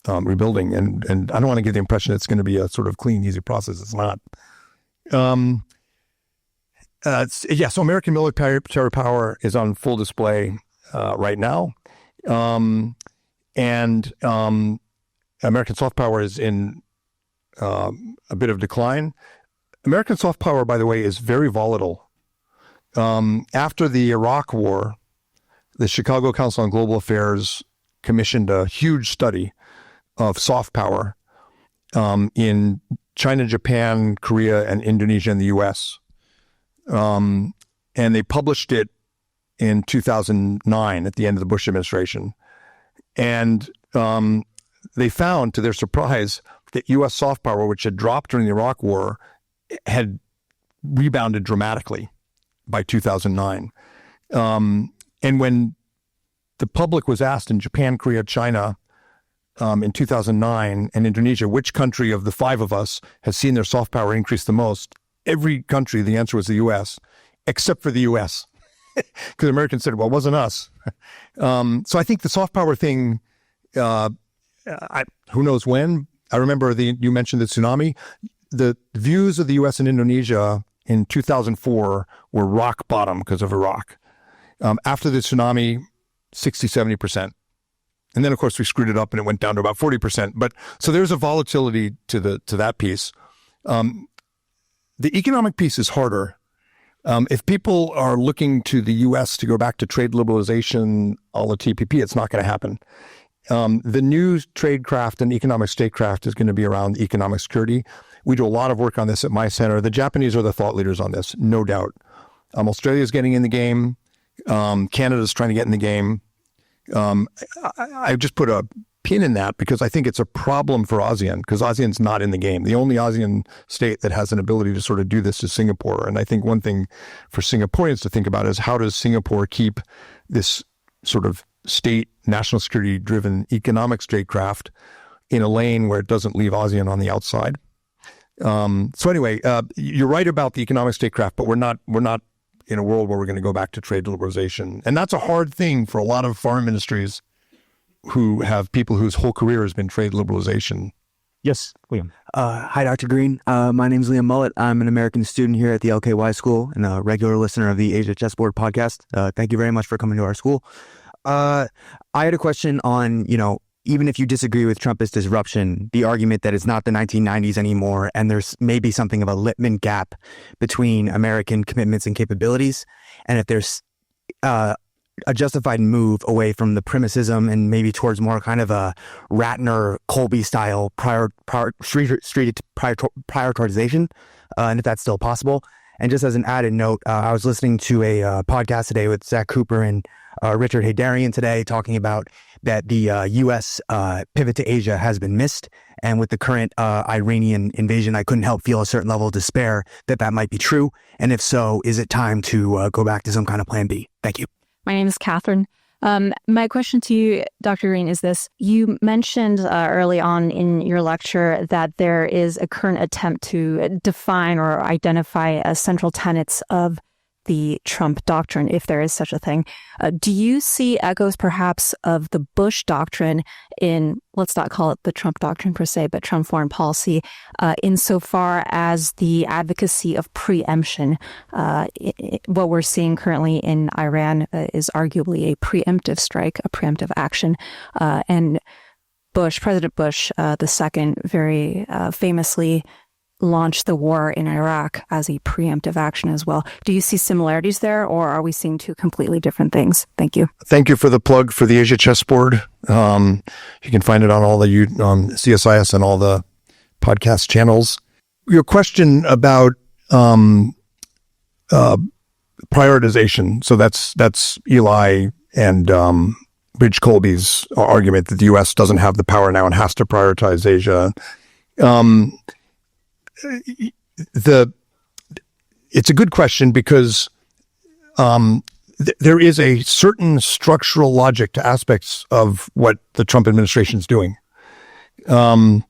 rebuilding. And I don't want to give the impression it's going to be a sort of clean, easy process. It's not. So American military power is on full display right now. And American soft power is in a bit of decline. American soft power, by the way, is very volatile. After the Iraq War, the Chicago Council on Global Affairs commissioned a huge study of soft power in China, Japan, Korea, and Indonesia and the U.S. And they published it in 2009 at the end of the Bush administration. And they found, to their surprise, that U.S. soft power, which had dropped during the Iraq War, had rebounded dramatically by 2009. And when the public was asked in Japan, Korea, China, in 2009, and Indonesia, which country of the five of us has seen their soft power increase the most, every country, the answer was the U.S., except for the U.S. Because Americans said, well, it wasn't us. So I think the soft power thing, who knows when? I remember you mentioned the tsunami. The views of the U.S. and Indonesia in 2004 were rock bottom because of Iraq. After the tsunami, 60, 70%. And then, of course, we screwed it up and it went down to about 40%. But so there's a volatility to that piece. The economic piece is harder. If people are looking to the U.S. to go back to trade liberalization a la TPP, it's not going to happen. The new tradecraft and economic statecraft is going to be around economic security. We do a lot of work on this at my center. The Japanese are the thought leaders on this, no doubt. Australia's getting in the game. Canada's trying to get in the game. I just put a pin in that because I think it's a problem for ASEAN because ASEAN's not in the game. The only ASEAN state that has an ability to sort of do this is Singapore. And I think one thing for Singaporeans to think about is how does Singapore keep this sort of state national security driven economic statecraft in a lane where it doesn't leave ASEAN on the outside. So anyway, you're right about the economic statecraft, but we're not in a world where we're going to go back to trade liberalization. And that's a hard thing for a lot of foreign ministries who have people whose whole career has been trade liberalization. Yes, Liam. Hi, Dr. Green. My name's Liam Mullet. I'm an American student here at the LKY School and a regular listener of the Asia Chessboard podcast. Thank you very much for coming to our school. I had a question on, even if you disagree with Trumpist disruption, the argument that it's not the 1990s anymore, and there's maybe something of a Lippmann gap between American commitments and capabilities, and if there's a justified move away from the primacism and maybe towards more kind of a Ratner, Colby style prioritization, and if that's still possible. And just as an added note, I was listening to a podcast today with Zach Cooper and Richard Haydarian today talking about that the U.S. Pivot to Asia has been missed. And with the current Iranian invasion, I couldn't help feel a certain level of despair that might be true. And if so, is it time to go back to some kind of plan B? Thank you. My name is Catherine. My question to you, Dr. Green, is this. You mentioned early on in your lecture that there is a current attempt to define or identify central tenets of the Trump doctrine, if there is such a thing. Do you see echoes perhaps of the Bush doctrine in, let's not call it the Trump doctrine per se, but Trump foreign policy, insofar as the advocacy of preemption? What we're seeing currently in Iran is arguably a preemptive strike, a preemptive action. And President Bush II very famously launched the war in Iraq as a preemptive action as well. Do you see similarities there, or are we seeing two completely different things? Thank you. Thank you for the plug for the Asia Chessboard. You can find it on all the CSIS and all the podcast channels. Your question about prioritization. So that's Eli and Bridge Colby's argument that the U.S. doesn't have the power now and has to prioritize Asia. It's a good question because there is a certain structural logic to aspects of what the Trump administration is doing. When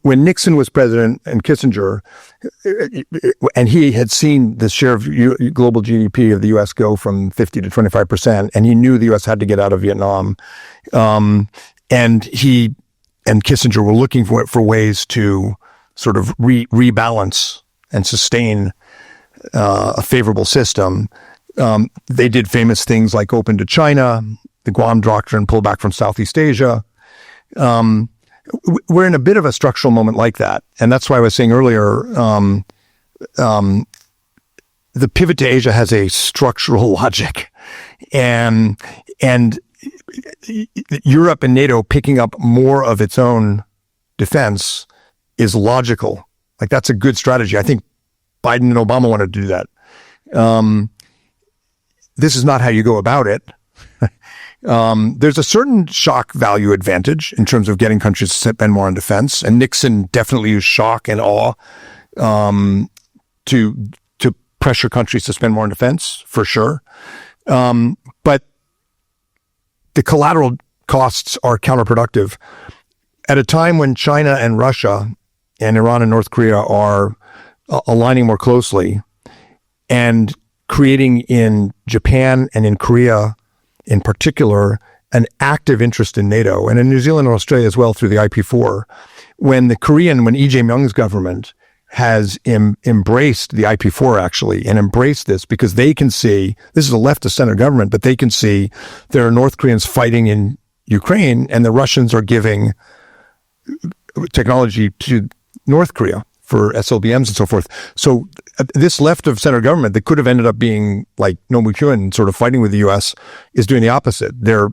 Nixon was president and Kissinger, and he had seen the share of global GDP of the U.S. go from 50 to 25%, and he knew the U.S. had to get out of Vietnam, and he and Kissinger were looking for ways to sort of rebalance and sustain a favorable system. They did famous things like open to China, the Guam Doctrine, pull back from Southeast Asia. We're in a bit of a structural moment like that. And that's why I was saying earlier, the pivot to Asia has a structural logic. And Europe and NATO picking up more of its own defense is logical. Like, that's a good strategy. I think Biden and Obama want to do that. This is not how you go about it. There's a certain shock value advantage in terms of getting countries to spend more on defense, and Nixon definitely used shock and awe to pressure countries to spend more on defense, for sure. But the collateral costs are counterproductive. At a time when China and Russia and Iran and North Korea are aligning more closely and creating in Japan and in Korea in particular an active interest in NATO, and in New Zealand and Australia as well through the IP4, when E. Jae Myung's government has embraced the IP4 actually, and embraced this because they can see, this is a leftist center government, but they can see there are North Koreans fighting in Ukraine and the Russians are giving technology to North Korea for SLBMs and so forth. So this left of center government that could have ended up being like Nomu Kuan sort of fighting with the U.S. is doing the opposite. They're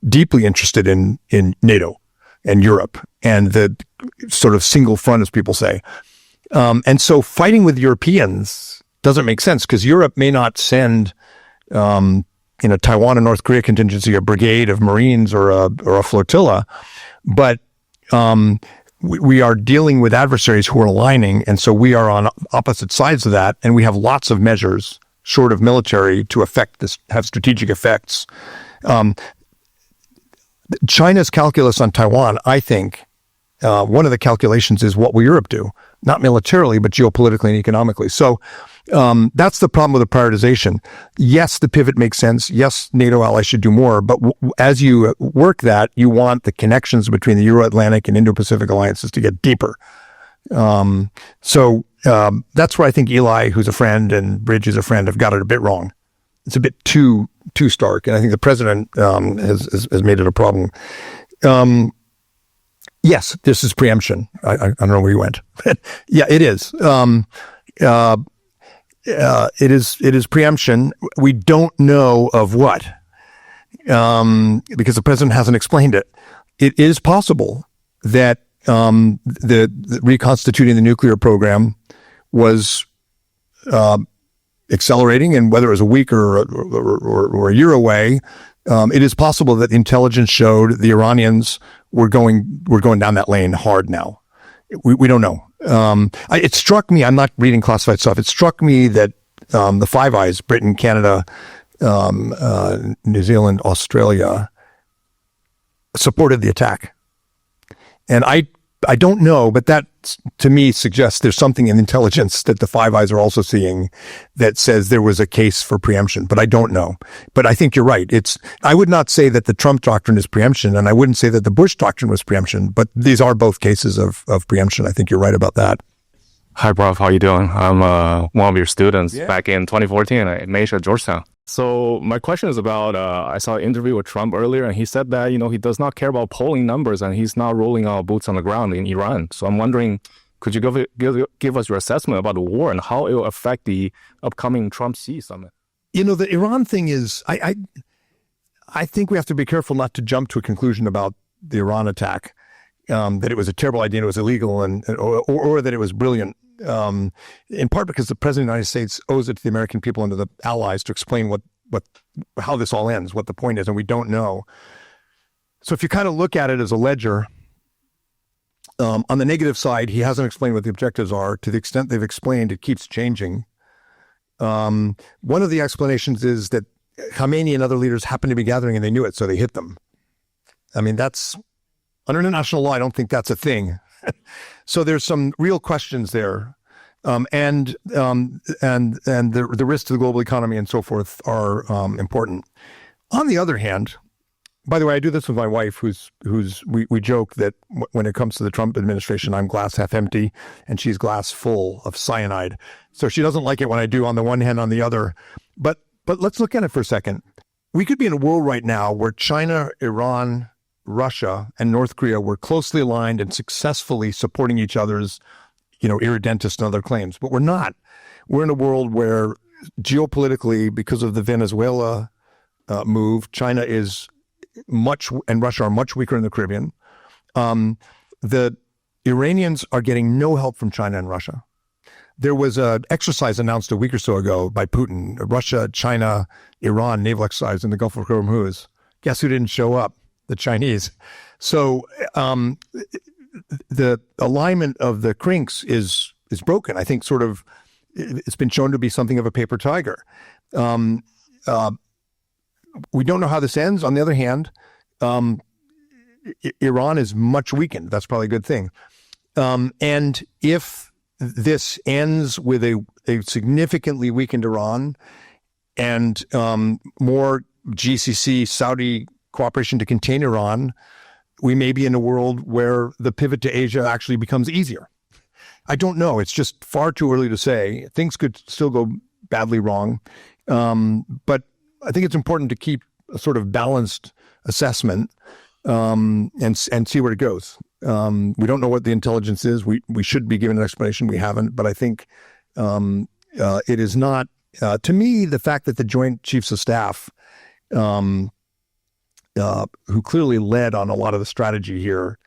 deeply interested in NATO and Europe and the sort of single front, as people say. And so fighting with Europeans doesn't make sense because Europe may not send Taiwan and North Korea contingency, a brigade of Marines or a flotilla, but we are dealing with adversaries who are aligning, and so we are on opposite sides of that, and we have lots of measures, short of military, to affect this, have strategic effects. China's calculus on Taiwan, I think, one of the calculations is what will Europe do? Not militarily, but geopolitically and economically. So that's the problem with the prioritization. Yes, the pivot makes sense. Yes, NATO allies should do more. But as you work that, you want the connections between the Euro-Atlantic and Indo-Pacific alliances to get deeper. So that's where I think Eli, who's a friend, and Bridge, who's a friend, have got it a bit wrong. It's a bit too stark. And I think the president has made it a problem. Yes, this is preemption. I don't know where you went. Yeah, it is. It is preemption. We don't know of what, because the president hasn't explained it. It is possible that the reconstituting the nuclear program was accelerating, and whether it was a week or a year away, it is possible that the intelligence showed the Iranians were going down that lane hard now. We don't know. It struck me, I'm not reading classified stuff, it struck me that the Five Eyes, Britain, Canada, New Zealand, Australia, supported the attack. And I don't know, but that to me suggests there's something in intelligence that the Five Eyes are also seeing that says there was a case for preemption, but I don't know. But I think you're right. I would not say that the Trump doctrine is preemption, and I wouldn't say that the Bush doctrine was preemption, but these are both cases of preemption. I think you're right about that. Hi, Prof. How you doing? I'm one of your students back in 2014 at Major Georgetown. So my question is about, I saw an interview with Trump earlier, and he said that, he does not care about polling numbers, and he's not rolling out boots on the ground in Iran. So I'm wondering, could you give us your assessment about the war and how it will affect the upcoming Trump-Xi summit? The Iran thing is, I think we have to be careful not to jump to a conclusion about the Iran attack, that it was a terrible idea, and it was illegal, or that it was brilliant. In part because the president of the United States owes it to the American people and to the allies to explain how this all ends, what the point is, and we don't know. So if you kind of look at it as a ledger, on the negative side, he hasn't explained what the objectives are. To the extent they've explained, it keeps changing. One of the explanations is that Khamenei and other leaders happened to be gathering and they knew it, so they hit them. I mean, that's under international law. I don't think that's a thing. So there's some real questions there, and the risks to the global economy and so forth are important. On the other hand, by the way, I do this with my wife, we joke that when it comes to the Trump administration, I'm glass half empty and she's glass full of cyanide. So she doesn't like it when I do on the one hand, on the other. But let's look at it for a second. We could be in a world right now where China, Iran, Russia, and North Korea were closely aligned and successfully supporting each other's, irredentist and other claims. But we're not. We're in a world where geopolitically, because of the Venezuela move, China is and Russia are much weaker in the Caribbean. The Iranians are getting no help from China and Russia. There was an exercise announced a week or so ago by Putin, Russia, China, Iran naval exercise in the Gulf of Hormuz. Guess who didn't show up? The Chinese. So the alignment of the crinks is broken. I think sort of it's been shown to be something of a paper tiger. We don't know how this ends. On the other hand, Iran is much weakened. That's probably a good thing. And if this ends with a significantly weakened Iran and more GCC Saudi cooperation to contain Iran, we may be in a world where the pivot to Asia actually becomes easier. I don't know. It's just far too early to say. Things could still go badly wrong. But I think it's important to keep a sort of balanced assessment and see where it goes. We don't know what the intelligence is. We should be given an explanation. We haven't. But I think it is not, to me, the fact that the Joint Chiefs of Staff, who clearly led on a lot of the strategy here,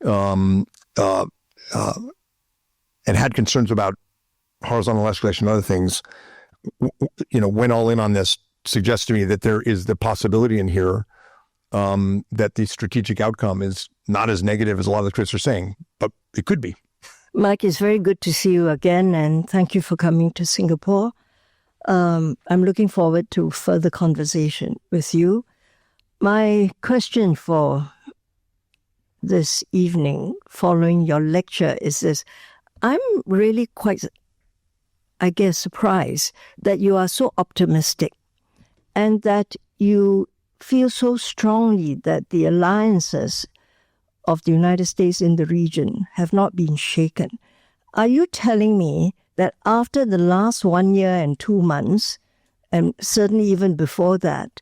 and had concerns about horizontal escalation and other things, went all in on this, suggests to me that there is the possibility in here that the strategic outcome is not as negative as a lot of the critics are saying, but it could be. Mike, it's very good to see you again, and thank you for coming to Singapore. I'm looking forward to further conversation with you. My question for this evening, following your lecture, is this. I'm really quite, I guess, surprised that you are so optimistic and that you feel so strongly that the alliances of the United States in the region have not been shaken. Are you telling me that after the last 1 year and 2 months, and certainly even before that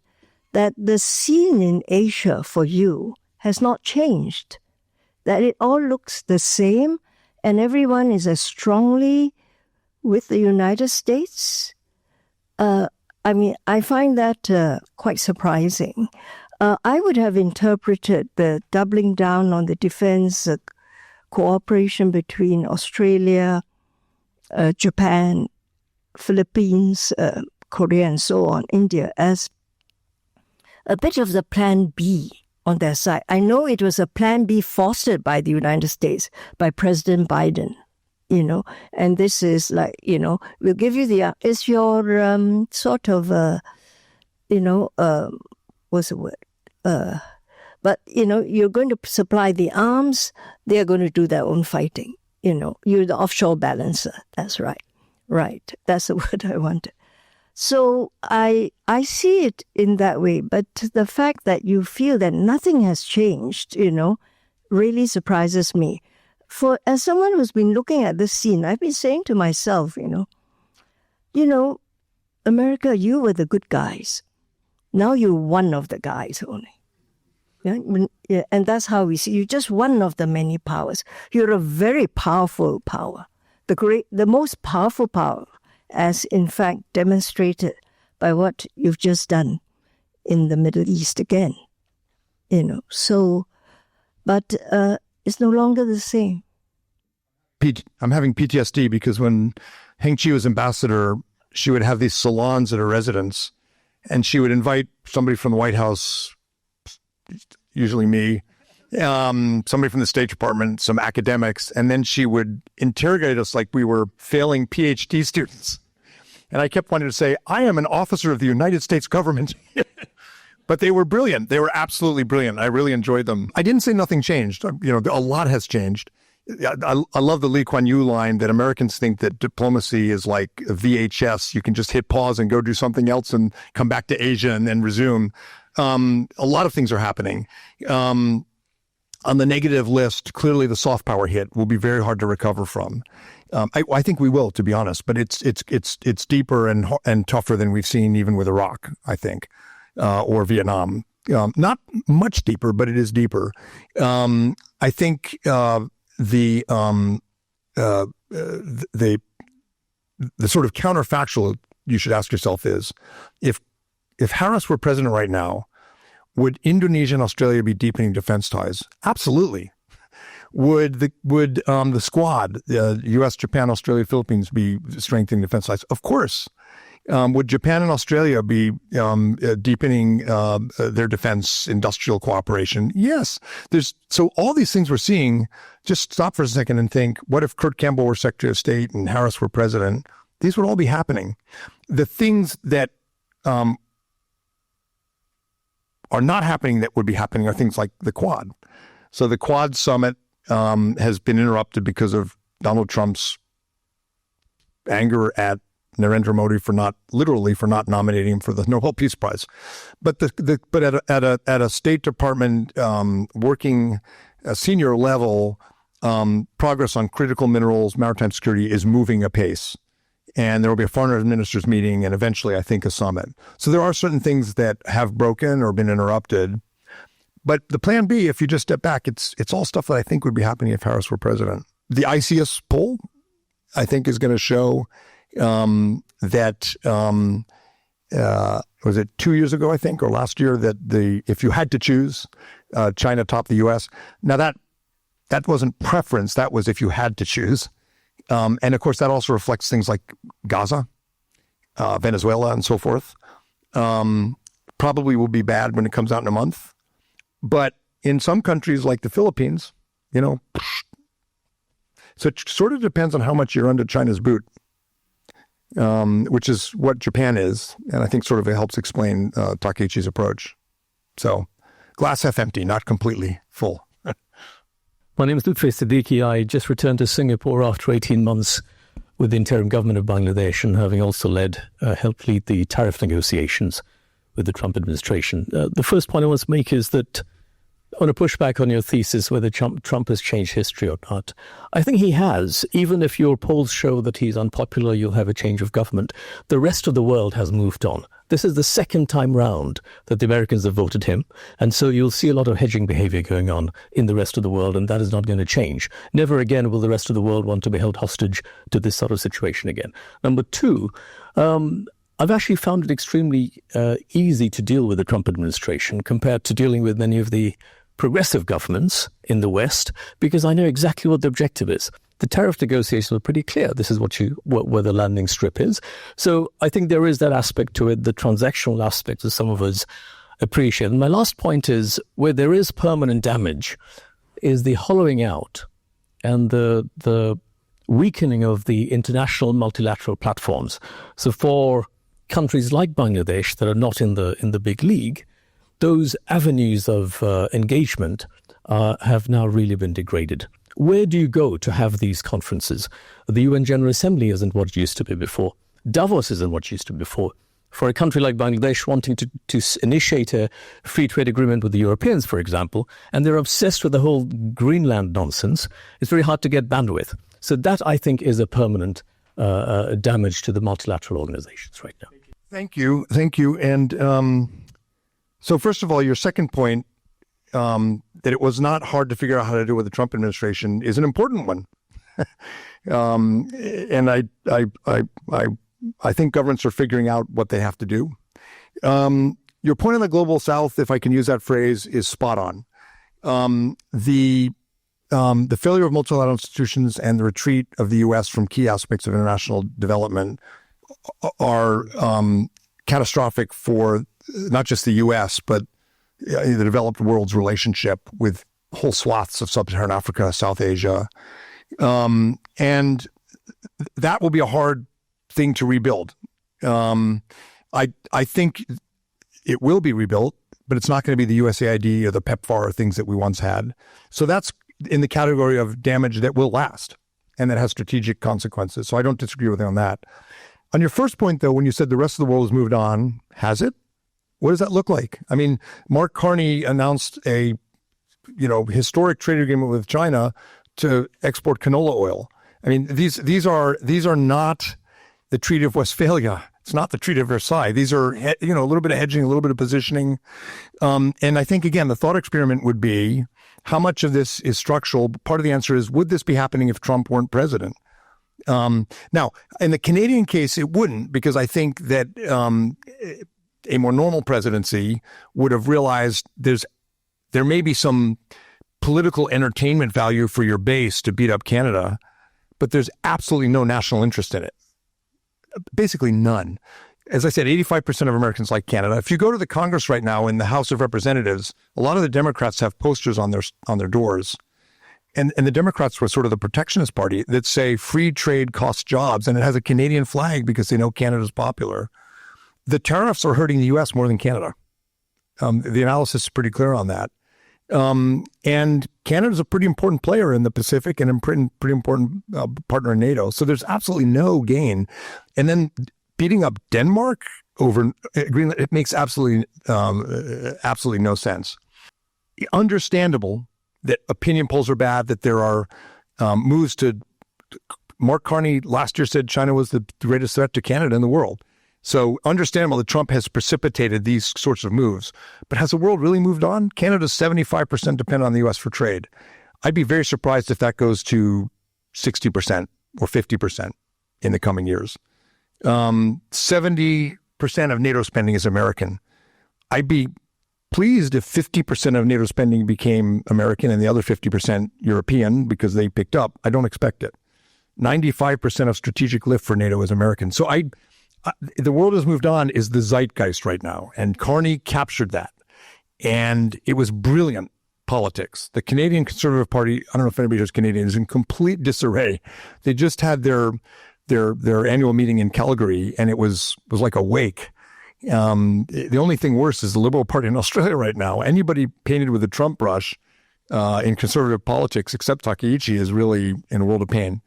the scene in Asia for you has not changed? That it all looks the same and everyone is as strongly with the United States? I find that quite surprising. I would have interpreted the doubling down on the defense cooperation between Australia, Japan, Philippines, Korea, and so on, India, as a bit of the plan B on their side. I know it was a plan B fostered by the United States, by President Biden, and this is like, we'll give you it's your sort of, what's the word? But, you're going to supply the arms, they're going to do their own fighting. You're the offshore balancer. That's right. Right. That's the word I wanted. So I see it in that way. But the fact that you feel that nothing has changed, really surprises me. As someone who's been looking at this scene, I've been saying to myself, America, you were the good guys. Now you're one of the guys only. Yeah, and that's how we see you. Just one of the many powers. You're a very powerful power, the most powerful power, as in fact demonstrated by what you've just done in the Middle East again. So, but it's no longer the same. I'm having PTSD because when Heng Chi was ambassador, she would have these salons at her residence, and she would invite somebody from the White House, usually me, somebody from the State Department, some academics, and then she would interrogate us like we were failing PhD students. And I kept wanting to say, I am an officer of the United States government. But they were brilliant. They were absolutely brilliant. I really enjoyed them. I didn't say nothing changed. A lot has changed. I love the Lee Kuan Yew line that Americans think that diplomacy is like a VHS. You can just hit pause and go do something else and come back to Asia and then resume. A lot of things are happening. On the negative list, clearly the soft power hit will be very hard to recover from. I think we will, to be honest, but it's deeper and tougher than we've seen even with Iraq, I think, or Vietnam. Not much deeper, but it is deeper. I think the sort of counterfactual you should ask yourself is, if Harris were president right now, would Indonesia and Australia be deepening defense ties? Absolutely. Would the Squad, U.S., Japan, Australia, Philippines, be strengthening defense lines? Of course. Would Japan and Australia be deepening their defense industrial cooperation? Yes. So all these things we're seeing, just stop for a second and think, what if Kurt Campbell were Secretary of State and Harris were president? These would all be happening. The things that are not happening that would be happening are things like the Quad. So the Quad summit has been interrupted because of Donald Trump's anger at Narendra Modi for not nominating him for the Nobel Peace Prize, but at a State Department working senior level, progress on critical minerals, maritime security is moving apace, and there will be a foreign ministers meeting, and eventually, I think, a summit. So there are certain things that have broken or been interrupted, but the plan B, if you just step back, it's all stuff that I think would be happening if Harris were president. The ICS poll, I think, is going to show that was it 2 years ago, I think, or last year, that if you had to choose, China topped the U.S. Now that wasn't preference; that was if you had to choose, and of course that also reflects things like Gaza, Venezuela, and so forth. Probably will be bad when it comes out in a month, but in some countries like the Philippines, so it sort of depends on how much you're under China's boot. Which is what Japan is, and I think sort of it helps explain Takeichi's approach. So, glass half empty, not completely full. My name is Lutfi Siddiqui. I just returned to Singapore after 18 months with the interim government of Bangladesh, and having also helped lead the tariff negotiations with the Trump administration. The first point I want to make is that I want to push back on your thesis whether Trump has changed history or not. I think he has. Even if your polls show that he's unpopular, you'll have a change of government. The rest of the world has moved on. This is the second time round that the Americans have voted him. And so you'll see a lot of hedging behavior going on in the rest of the world, and that is not going to change. Never again will the rest of the world want to be held hostage to this sort of situation again. Number two, I've actually found it extremely easy to deal with the Trump administration compared to dealing with many of the progressive governments in the West, because I know exactly what the objective is. The tariff negotiations are pretty clear. This is where the landing strip is. So I think there is that aspect to it, the transactional aspect that some of us appreciate. And my last point is, where there is permanent damage is the hollowing out and the weakening of the international multilateral platforms. So for countries like Bangladesh that are not in the big league, those avenues of engagement have now really been degraded. Where do you go to have these conferences? The UN General Assembly isn't what it used to be before. Davos isn't what it used to be before. For a country like Bangladesh wanting to initiate a free trade agreement with the Europeans, for example, and they're obsessed with the whole Greenland nonsense, it's very hard to get bandwidth. So that, I think, is a permanent damage to the multilateral organizations right now. Thank you. And so first of all, your second point, that it was not hard to figure out how to do with the Trump administration, is an important one. And I think governments are figuring out what they have to do. Your point on the global South, if I can use that phrase, is spot on. The failure of multilateral institutions and the retreat of the U.S. from key aspects of international development are catastrophic for not just the U.S., but the developed world's relationship with whole swaths of sub-Saharan Africa, South Asia. And that will be a hard thing to rebuild. I think it will be rebuilt, but it's not going to be the USAID or the PEPFAR or things that we once had. So that's in the category of damage that will last and that has strategic consequences. So I don't disagree with you on that. On your first point, though, when you said the rest of the world has moved on, has it? What does that look like? I mean, Mark Carney announced a, historic trade agreement with China to export canola oil. I mean, these are not the Treaty of Westphalia. It's not the Treaty of Versailles. These are, a little bit of hedging, a little bit of positioning. And I think, again, the thought experiment would be, how much of this is structural? Part of the answer is, would this be happening if Trump weren't president? Now, in the Canadian case, it wouldn't, because I think that a more normal presidency would have realized there may be some political entertainment value for your base to beat up Canada, but there's absolutely no national interest in it. Basically none. As I said, 85% of Americans like Canada. If you go to the Congress right now in the House of Representatives, a lot of the Democrats have posters on their doors. And the Democrats were sort of the protectionist party that say free trade costs jobs, and it has a Canadian flag because they know Canada's popular. The tariffs are hurting the U.S. more than Canada. The analysis is pretty clear on that. And Canada's a pretty important player in the Pacific and a pretty important partner in NATO. So there's absolutely no gain. And then beating up Denmark over Greenland, it makes absolutely no sense. Understandable that opinion polls are bad, that there are moves to... Mark Carney last year said China was the greatest threat to Canada in the world. So understandable that Trump has precipitated these sorts of moves. But has the world really moved on? Canada's 75% dependent on the U.S. for trade. I'd be very surprised if that goes to 60% or 50% in the coming years. 70% of NATO spending is American. I'd be pleased if 50% of NATO spending became American and the other 50% European because they picked up. I don't expect it. 95% of strategic lift for NATO is American. So the world has moved on is the zeitgeist right now. And Carney captured that. And it was brilliant politics. The Canadian Conservative Party, I don't know if anybody who's Canadian, is in complete disarray. They just had their annual meeting in Calgary, and it was like a wake. The only thing worse is the Liberal Party in Australia right now. Anybody painted with a Trump brush in conservative politics, except Takaichi, is really in a world of pain.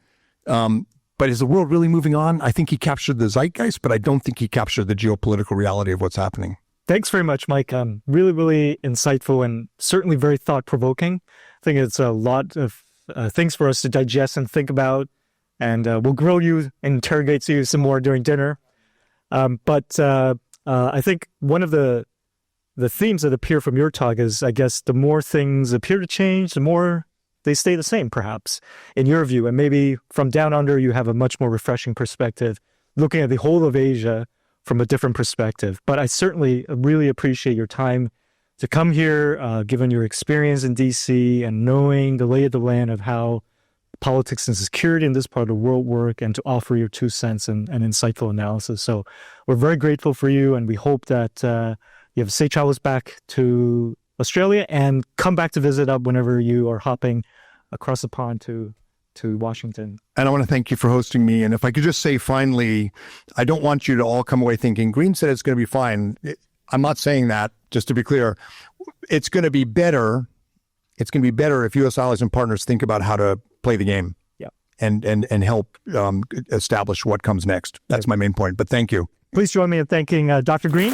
But is the world really moving on? I think he captured the zeitgeist, but I don't think he captured the geopolitical reality of what's happening. Thanks very much, Mike. Really, really insightful and certainly very thought-provoking. I think it's a lot of things for us to digest and think about, and we'll grill you and interrogate you some more during dinner. But I think one of the themes that appear from your talk is, I guess, the more things appear to change, the more they stay the same, perhaps, in your view. And maybe from down under, you have a much more refreshing perspective, looking at the whole of Asia from a different perspective. But I certainly really appreciate your time to come here, given your experience in D.C. and knowing the lay of the land of how politics and security in this part of the world work, and to offer your 2 cents and insightful analysis. So we're very grateful for you, and we hope that you have safe travels back to Australia and come back to visit up whenever you are hopping across the pond to Washington. And I want to thank you for hosting me. And if I could just say finally, I don't want you to all come away thinking Green said it's going to be fine. I'm not saying that, just to be clear. It's going to be better. It's going to be better if U.S. allies and partners think about how to play the game. Yeah. And help establish what comes next. That's my main point. But thank you. Please join me in thanking Dr. Green.